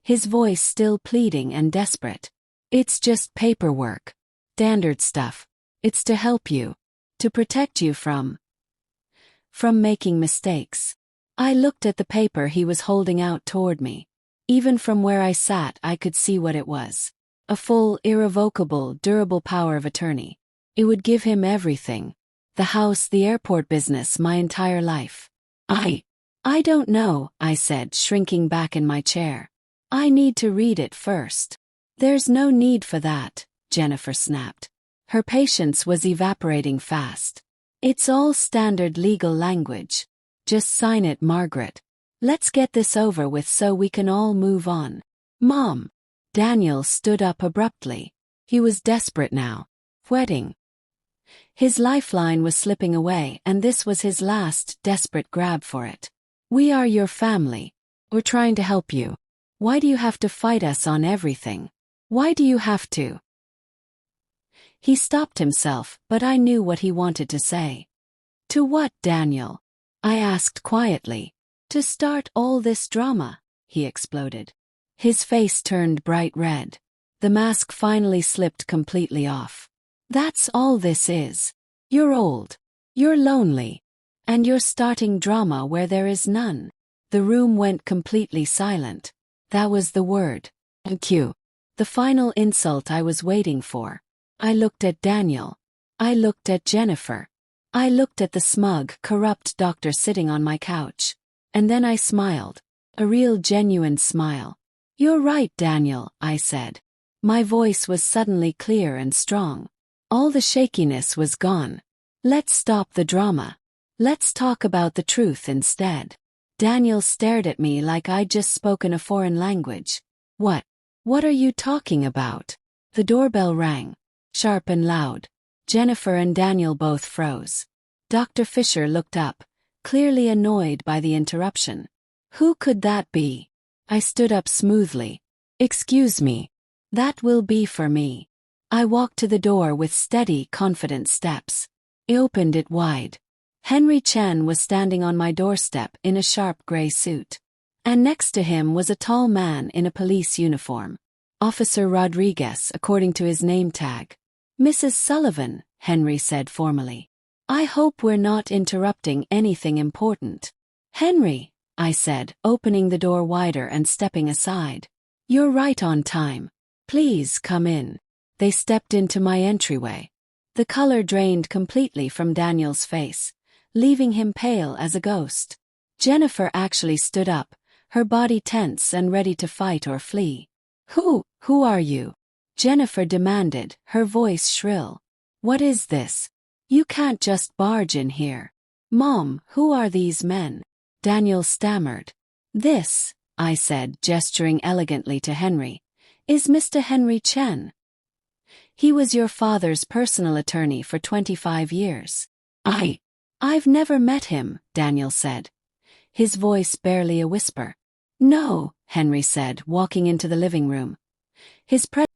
his voice still pleading and desperate. "It's just paperwork. Standard stuff. It's to help you. To protect you from making mistakes." I looked at the paper he was holding out toward me. Even from where I sat, I could see what it was. A full, irrevocable, durable power of attorney. It would give him everything. The house, the airport business, my entire life. I don't know," I said, shrinking back in my chair. "I need to read it first." "There's no need for that," Jennifer snapped. Her patience was evaporating fast. "It's all standard legal language. Just sign it, Margaret. Let's get this over with so we can all move on." "Mom." Daniel stood up abruptly. He was desperate now. Wedding. His lifeline was slipping away, and this was his last, desperate grab for it. "We are your family. We're trying to help you. Why do you have to fight us on everything? Why do you have to?" He stopped himself, but I knew what he wanted to say. "To what, Daniel?" I asked quietly. To start all this drama, he exploded. His face turned bright red. The mask finally slipped completely off. That's all this is. You're old. You're lonely. And you're starting drama where there is none. The room went completely silent. That was the word. Q. The final insult I was waiting for. I looked at Daniel. I looked at Jennifer. I looked at the smug, corrupt doctor sitting on my couch. And then I smiled. A real genuine smile. You're right, Daniel, I said. My voice was suddenly clear and strong. All the shakiness was gone. Let's stop the drama. Let's talk about the truth instead. Daniel stared at me like I'd just spoken a foreign language. What are you talking about? The doorbell rang. Sharp and loud. Jennifer and Daniel both froze. Dr. Fisher looked up, clearly annoyed by the interruption. Who could that be? I stood up smoothly. Excuse me. That will be for me. I walked to the door with steady, confident steps. I opened it wide. Henry Chen was standing on my doorstep in a sharp gray suit. And next to him was a tall man in a police uniform. Officer Rodriguez, according to his name tag. Mrs. Sullivan, Henry said formally. I hope we're not interrupting anything important. Henry, I said, opening the door wider and stepping aside. You're right on time. Please come in. They stepped into my entryway. The color drained completely from Daniel's face, leaving him pale as a ghost. Jennifer actually stood up, her body tense and ready to fight or flee. Who are you? Jennifer demanded, her voice shrill. What is this? You can't just barge in here. Mom, who are these men? Daniel stammered. This, I said, gesturing elegantly to Henry, is Mr. Henry Chen. He was your father's personal attorney for 25 years. I've never met him, Daniel said. His voice barely a whisper. No, Henry said, walking into the living room.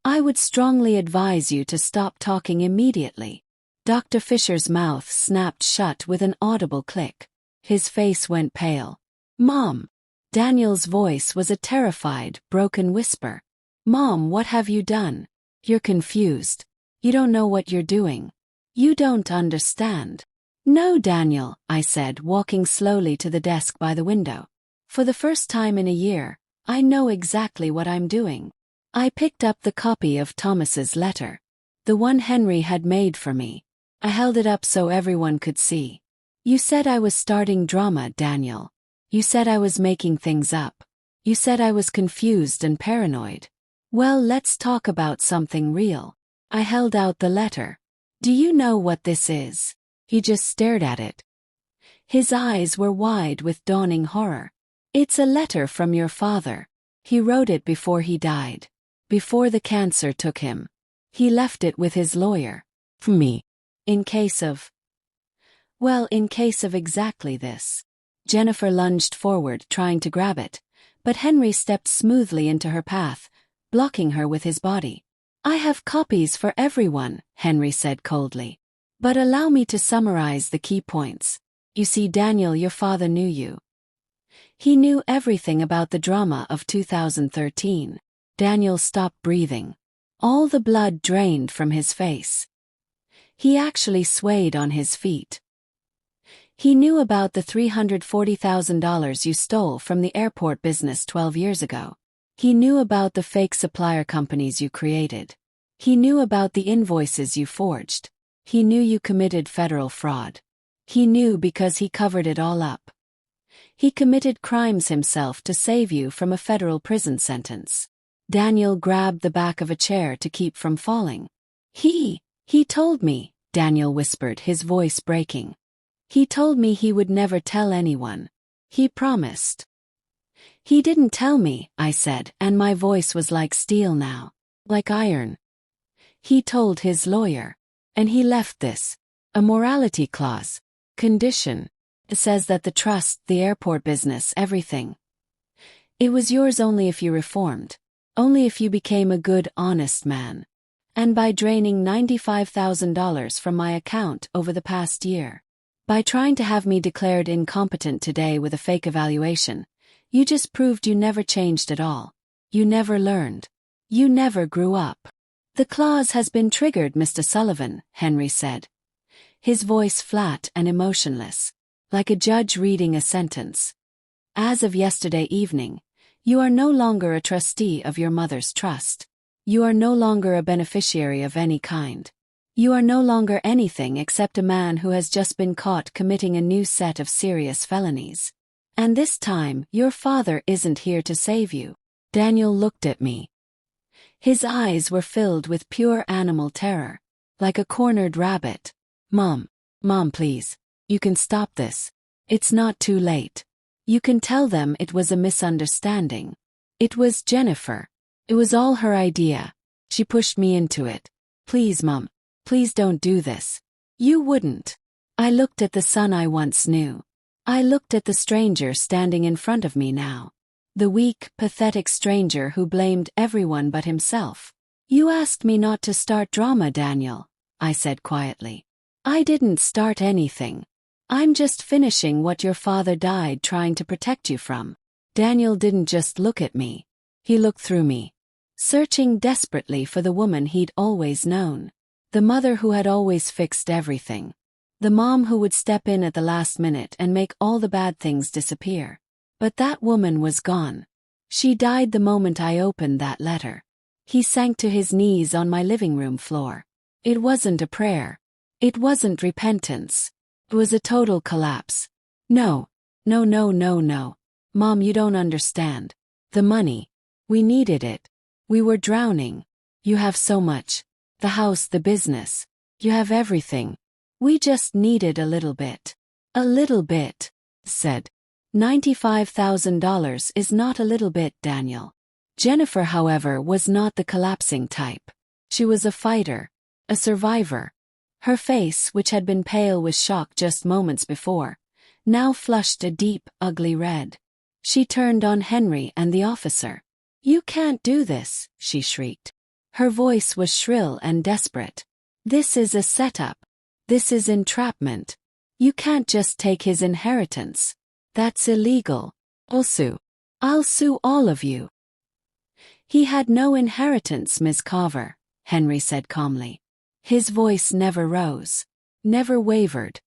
I would strongly advise you to stop talking immediately. Dr. Fisher's mouth snapped shut with an audible click. His face went pale. Mom. Daniel's voice was a terrified, broken whisper. Mom, what have you done? You're confused. You don't know what you're doing. You don't understand. No, Daniel, I said, walking slowly to the desk by the window. For the first time in a year, I know exactly what I'm doing. I picked up the copy of Thomas's letter. The one Henry had made for me. I held it up so everyone could see. You said I was starting drama, Daniel. You said I was making things up. You said I was confused and paranoid. Well, let's talk about something real. I held out the letter. Do you know what this is? He just stared at it. His eyes were wide with dawning horror. It's a letter from your father. He wrote it before he died. Before the cancer took him. He left it with his lawyer. For me. In case of exactly this. Jennifer lunged forward, trying to grab it, but Henry stepped smoothly into her path, blocking her with his body. I have copies for everyone, Henry said coldly. But allow me to summarize the key points. You see, Daniel, your father knew you. He knew everything about the drama of 2013. Daniel stopped breathing. All the blood drained from his face. He actually swayed on his feet. He knew about the $340,000 you stole from the airport business 12 years ago. He knew about the fake supplier companies you created. He knew about the invoices you forged. He knew you committed federal fraud. He knew because he covered it all up. He committed crimes himself to save you from a federal prison sentence. Daniel grabbed the back of a chair to keep from falling. He told me, Daniel whispered, his voice breaking. He told me he would never tell anyone. He promised. He didn't tell me, I said, and my voice was like steel now. Like iron. He told his lawyer. And he left this. A morality clause. Condition. It says that the trust, the airport business, everything. It was yours only if you reformed. Only if you became a good, honest man. And by draining $95,000 from my account over the past year. By trying to have me declared incompetent today with a fake evaluation, you just proved you never changed at all. You never learned. You never grew up. The clause has been triggered, Mr. Sullivan, Henry said. His voice flat and emotionless, like a judge reading a sentence. As of yesterday evening, you are no longer a trustee of your mother's trust. You are no longer a beneficiary of any kind. You are no longer anything except a man who has just been caught committing a new set of serious felonies. And this time, your father isn't here to save you. Daniel looked at me. His eyes were filled with pure animal terror, like a cornered rabbit. Mom, please. You can stop this. It's not too late. You can tell them it was a misunderstanding. It was Jennifer. It was all her idea. She pushed me into it. Please, Mom. Please don't do this. You wouldn't. I looked at the son I once knew. I looked at the stranger standing in front of me now. The weak, pathetic stranger who blamed everyone but himself. You asked me not to start drama, Daniel, I said quietly. I didn't start anything. I'm just finishing what your father died trying to protect you from. Daniel didn't just look at me. He looked through me, searching desperately for the woman he'd always known. The mother who had always fixed everything. The mom who would step in at the last minute and make all the bad things disappear. But that woman was gone. She died the moment I opened that letter. He sank to his knees on my living room floor. It wasn't a prayer. It wasn't repentance. It was a total collapse. No. Mom, you don't understand. The money. We needed it. We were drowning. You have so much. The house, the business. You have everything. We just needed a little bit. A little bit, said. $95,000 is not a little bit, Daniel. Jennifer, however, was not the collapsing type. She was a fighter, a survivor. Her face, which had been pale with shock just moments before, now flushed a deep, ugly red. She turned on Henry and the officer. You can't do this, she shrieked. Her voice was shrill and desperate. This is a setup. This is entrapment. You can't just take his inheritance. That's illegal. I'll sue. I'll sue all of you. He had no inheritance, Ms. Carver, Henry said calmly. His voice never rose, never wavered.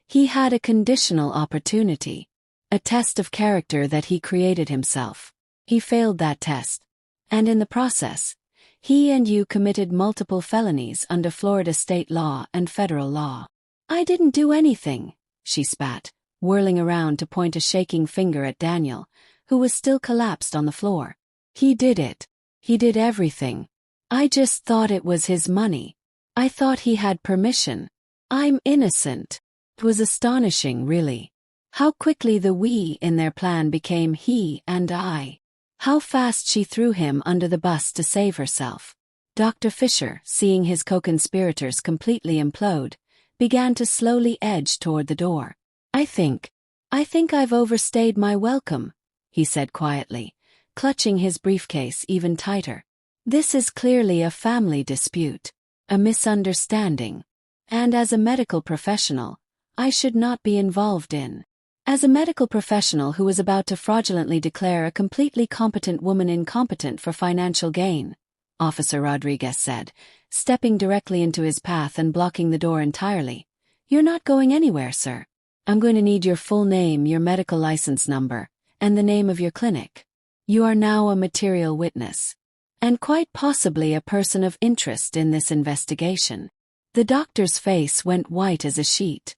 He had a conditional opportunity, a test of character that he created himself. He failed that test. And in the process, he and you committed multiple felonies under Florida state law and federal law. I didn't do anything, she spat, whirling around to point a shaking finger at Daniel, who was still collapsed on the floor. He did it. He did everything. I just thought it was his money. I thought he had permission. I'm innocent. It was astonishing, really. How quickly the we in their plan became he and I. How fast she threw him under the bus to save herself. Dr. Fisher, seeing his co-conspirators completely implode, began to slowly edge toward the door. I think I've overstayed my welcome, he said quietly, clutching his briefcase even tighter. This is clearly a family dispute, a misunderstanding. And as a medical professional, I should not be involved in. As a medical professional who was about to fraudulently declare a completely competent woman incompetent for financial gain, Officer Rodriguez said, stepping directly into his path and blocking the door entirely. You're not going anywhere, sir. I'm going to need your full name, your medical license number, and the name of your clinic. You are now a material witness. And quite possibly a person of interest in this investigation. The doctor's face went white as a sheet.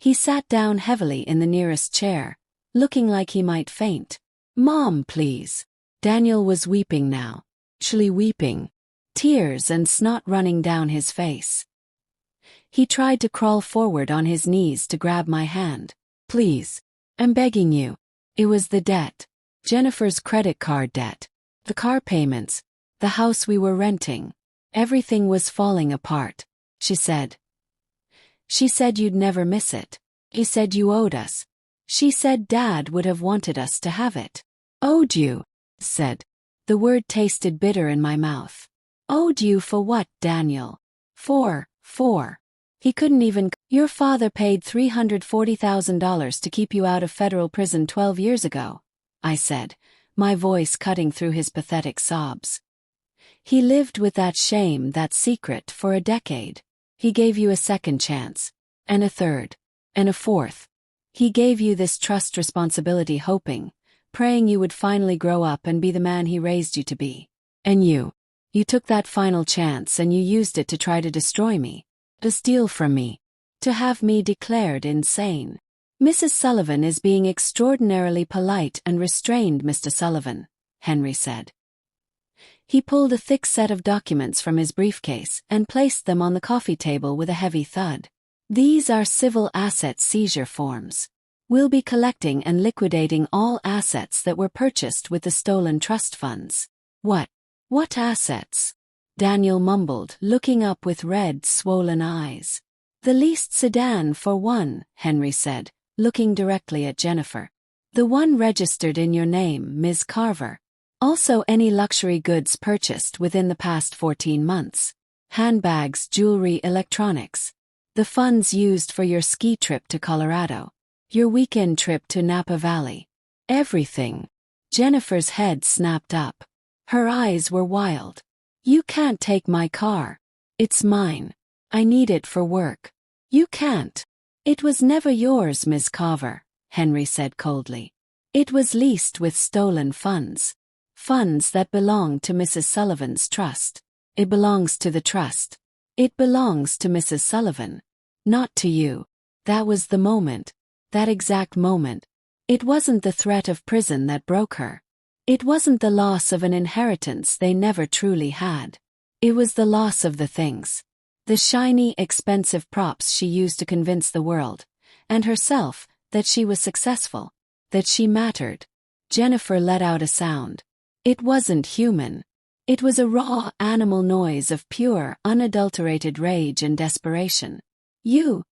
He sat down heavily in the nearest chair, looking like he might faint. Mom, please. Daniel was weeping now. Actually weeping. Tears and snot running down his face. He tried to crawl forward on his knees to grab my hand. Please. I'm begging you. It was the debt. Jennifer's credit card debt. The car payments. The house we were renting. Everything was falling apart, she said. She said you'd never miss it. He said you owed us. She said Dad would have wanted us to have it. Owed you, said. The word tasted bitter in my mouth. Owed you for what, Daniel? For. He couldn't even. Your father paid $340,000 to keep you out of federal prison 12 years ago, I said, my voice cutting through his pathetic sobs. He lived with that shame, that secret, for a decade. He gave you a second chance, and a third, and a fourth. He gave you this trust responsibility, hoping, praying you would finally grow up and be the man he raised you to be. And you took that final chance and you used it to try to destroy me, to steal from me, to have me declared insane. Mrs. Sullivan is being extraordinarily polite and restrained, Mr. Sullivan, Henry said. He pulled a thick set of documents from his briefcase and placed them on the coffee table with a heavy thud. These are civil asset seizure forms. We'll be collecting and liquidating all assets that were purchased with the stolen trust funds. What assets? Daniel mumbled, looking up with red, swollen eyes. The leased sedan for one, Henry said, looking directly at Jennifer. The one registered in your name, Ms. Carver. Also any luxury goods purchased within the past 14 months. Handbags, jewelry, electronics. The funds used for your ski trip to Colorado. Your weekend trip to Napa Valley. Everything. Jennifer's head snapped up. Her eyes were wild. You can't take my car. It's mine. I need it for work. You can't. It was never yours, Ms. Carver, Henry said coldly. It was leased with stolen funds. Funds that belonged to Mrs. Sullivan's trust. It belongs to the trust. It belongs to Mrs. Sullivan. Not to you. That was the moment. That exact moment. It wasn't the threat of prison that broke her. It wasn't the loss of an inheritance they never truly had. It was the loss of the things. The shiny, expensive props she used to convince the world, and herself, that she was successful, that she mattered. Jennifer let out a sound. It wasn't human. It was a raw, animal noise of pure, unadulterated rage and desperation. You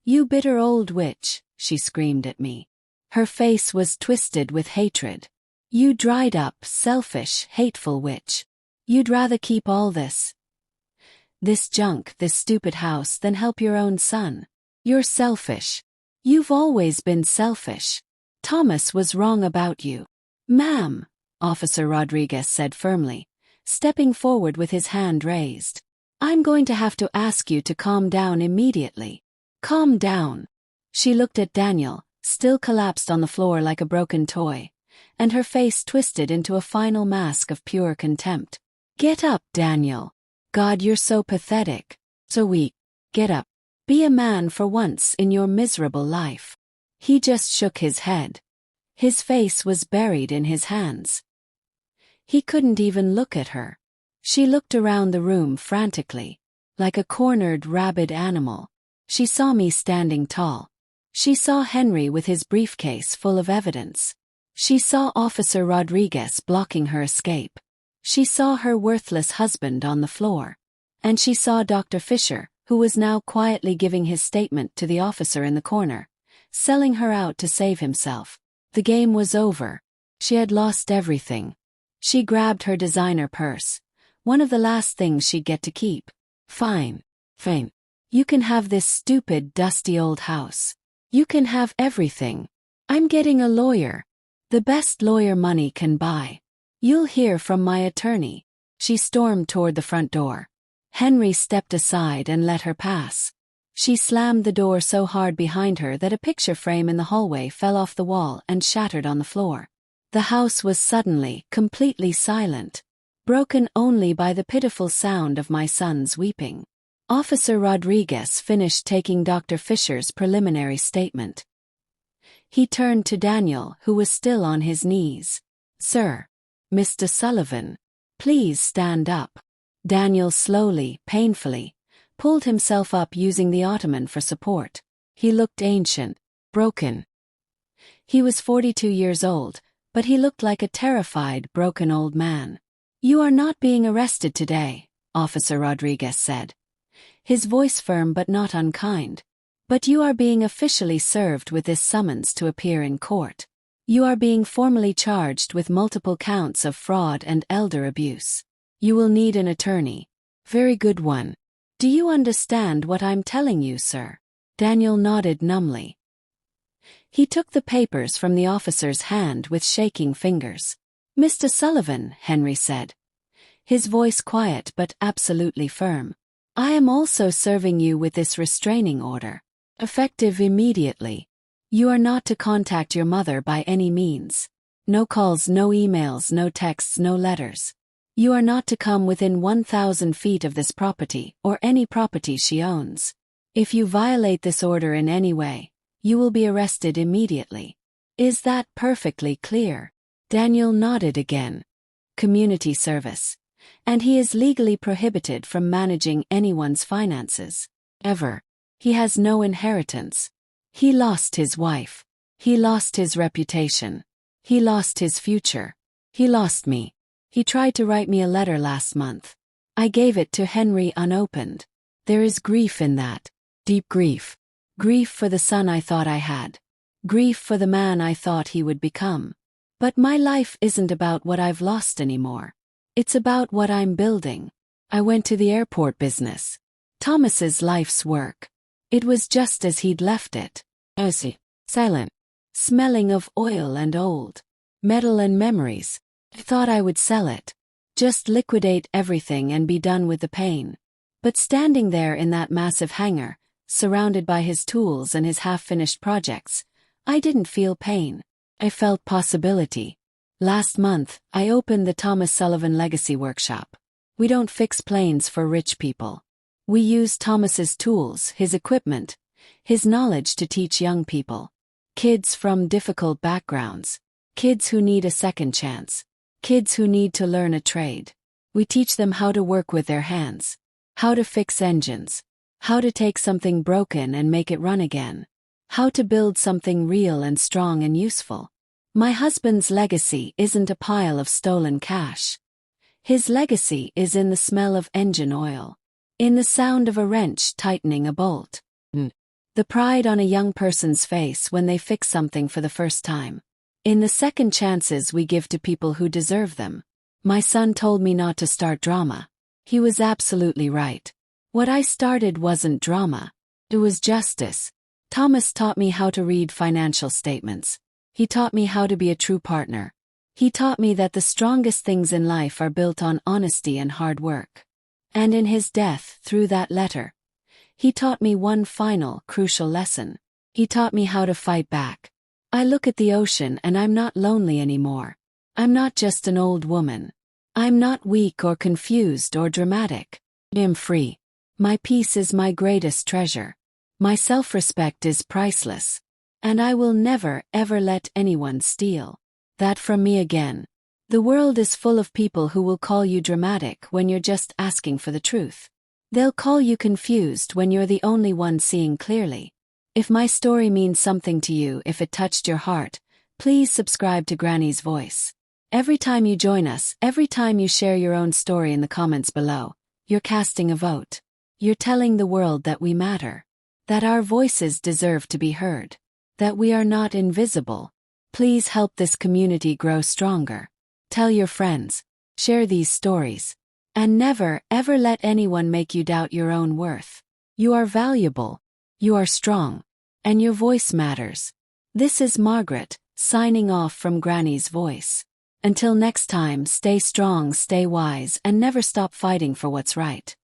bitter old witch, she screamed at me. Her face was twisted with hatred. You dried up, selfish, hateful witch. You'd rather keep all this junk, this stupid house, than help your own son. You're selfish. You've always been selfish. Thomas was wrong about you. Ma'am, Officer Rodriguez said firmly, stepping forward with his hand raised. I'm going to have to ask you to calm down immediately. Calm down. She looked at Daniel, still collapsed on the floor like a broken toy, and her face twisted into a final mask of pure contempt. Get up, Daniel. God, you're so pathetic, so weak. Get up. Be a man for once in your miserable life. He just shook his head. His face was buried in his hands. He couldn't even look at her. She looked around the room frantically, like a cornered, rabid animal. She saw me standing tall. She saw Henry with his briefcase full of evidence. She saw Officer Rodriguez blocking her escape. She saw her worthless husband on the floor. And she saw Dr. Fisher, who was now quietly giving his statement to the officer in the corner, selling her out to save himself. The game was over. She had lost everything. She grabbed her designer purse, one of the last things she'd get to keep. Fine. You can have this stupid, dusty old house. You can have everything. I'm getting a lawyer. The best lawyer money can buy. You'll hear from my attorney. She stormed toward the front door. Henry stepped aside and let her pass. She slammed the door so hard behind her that a picture frame in the hallway fell off the wall and shattered on the floor. The house was suddenly, completely silent, broken only by the pitiful sound of my son's weeping. Officer Rodriguez finished taking Dr. Fisher's preliminary statement. He turned to Daniel, who was still on his knees. Sir, Mr. Sullivan, please stand up. Daniel slowly, painfully, pulled himself up using the ottoman for support. He looked ancient, broken. He was 42 years old, but he looked like a terrified, broken old man. You are not being arrested today, Officer Rodriguez said, his voice firm but not unkind. But you are being officially served with this summons to appear in court. You are being formally charged with multiple counts of fraud and elder abuse. You will need an attorney. Very good one. Do you understand what I'm telling you, sir? Daniel nodded numbly. He took the papers from the officer's hand with shaking fingers. Mr. Sullivan, Henry said, his voice quiet but absolutely firm. I am also serving you with this restraining order, effective immediately. You are not to contact your mother by any means. No calls, no emails, no texts, no letters. You are not to come within 1,000 feet of this property or any property she owns. If you violate this order in any way, you will be arrested immediately. Is that perfectly clear? Daniel nodded again. Community service. And he is legally prohibited from managing anyone's finances. Ever. He has no inheritance. He lost his wife. He lost his reputation. He lost his future. He lost me. He tried to write me a letter last month. I gave it to Henry unopened. There is grief in that. Deep grief. Grief for the son I thought I had. Grief for the man I thought he would become. But my life isn't about what I've lost anymore. It's about what I'm building. I went to the airport business. Thomas's life's work. It was just as he'd left it. Earthy, silent, smelling of oil and old metal and memories. I thought I would sell it. Just liquidate everything and be done with the pain. But standing there in that massive hangar, surrounded by his tools and his half-finished projects, I didn't feel pain. I felt possibility. Last month, I opened the Thomas Sullivan Legacy Workshop. We don't fix planes for rich people. We use Thomas's tools, his equipment, his knowledge to teach young people. Kids from difficult backgrounds. Kids who need a second chance. Kids who need to learn a trade. We teach them how to work with their hands. How to fix engines. How to take something broken and make it run again. How to build something real and strong and useful. My husband's legacy isn't a pile of stolen cash. His legacy is in the smell of engine oil. In the sound of a wrench tightening a bolt. The pride on a young person's face when they fix something for the first time. In the second chances we give to people who deserve them. My son told me not to start drama. He was absolutely right. What I started wasn't drama. It was justice. Thomas taught me how to read financial statements. He taught me how to be a true partner. He taught me that the strongest things in life are built on honesty and hard work. And in his death, through that letter, he taught me one final, crucial lesson. He taught me how to fight back. I look at the ocean and I'm not lonely anymore. I'm not just an old woman. I'm not weak or confused or dramatic. I'm free. My peace is my greatest treasure. My self-respect is priceless. And I will never, ever let anyone steal that from me again. The world is full of people who will call you dramatic when you're just asking for the truth. They'll call you confused when you're the only one seeing clearly. If my story means something to you, if it touched your heart, please subscribe to Granny's Voice. Every time you join us, every time you share your own story in the comments below, you're casting a vote. You're telling the world that we matter. That our voices deserve to be heard. That we are not invisible. Please help this community grow stronger. Tell your friends. Share these stories. And never, ever let anyone make you doubt your own worth. You are valuable. You are strong. And your voice matters. This is Margaret, signing off from Granny's Voice. Until next time, stay strong, stay wise, and never stop fighting for what's right.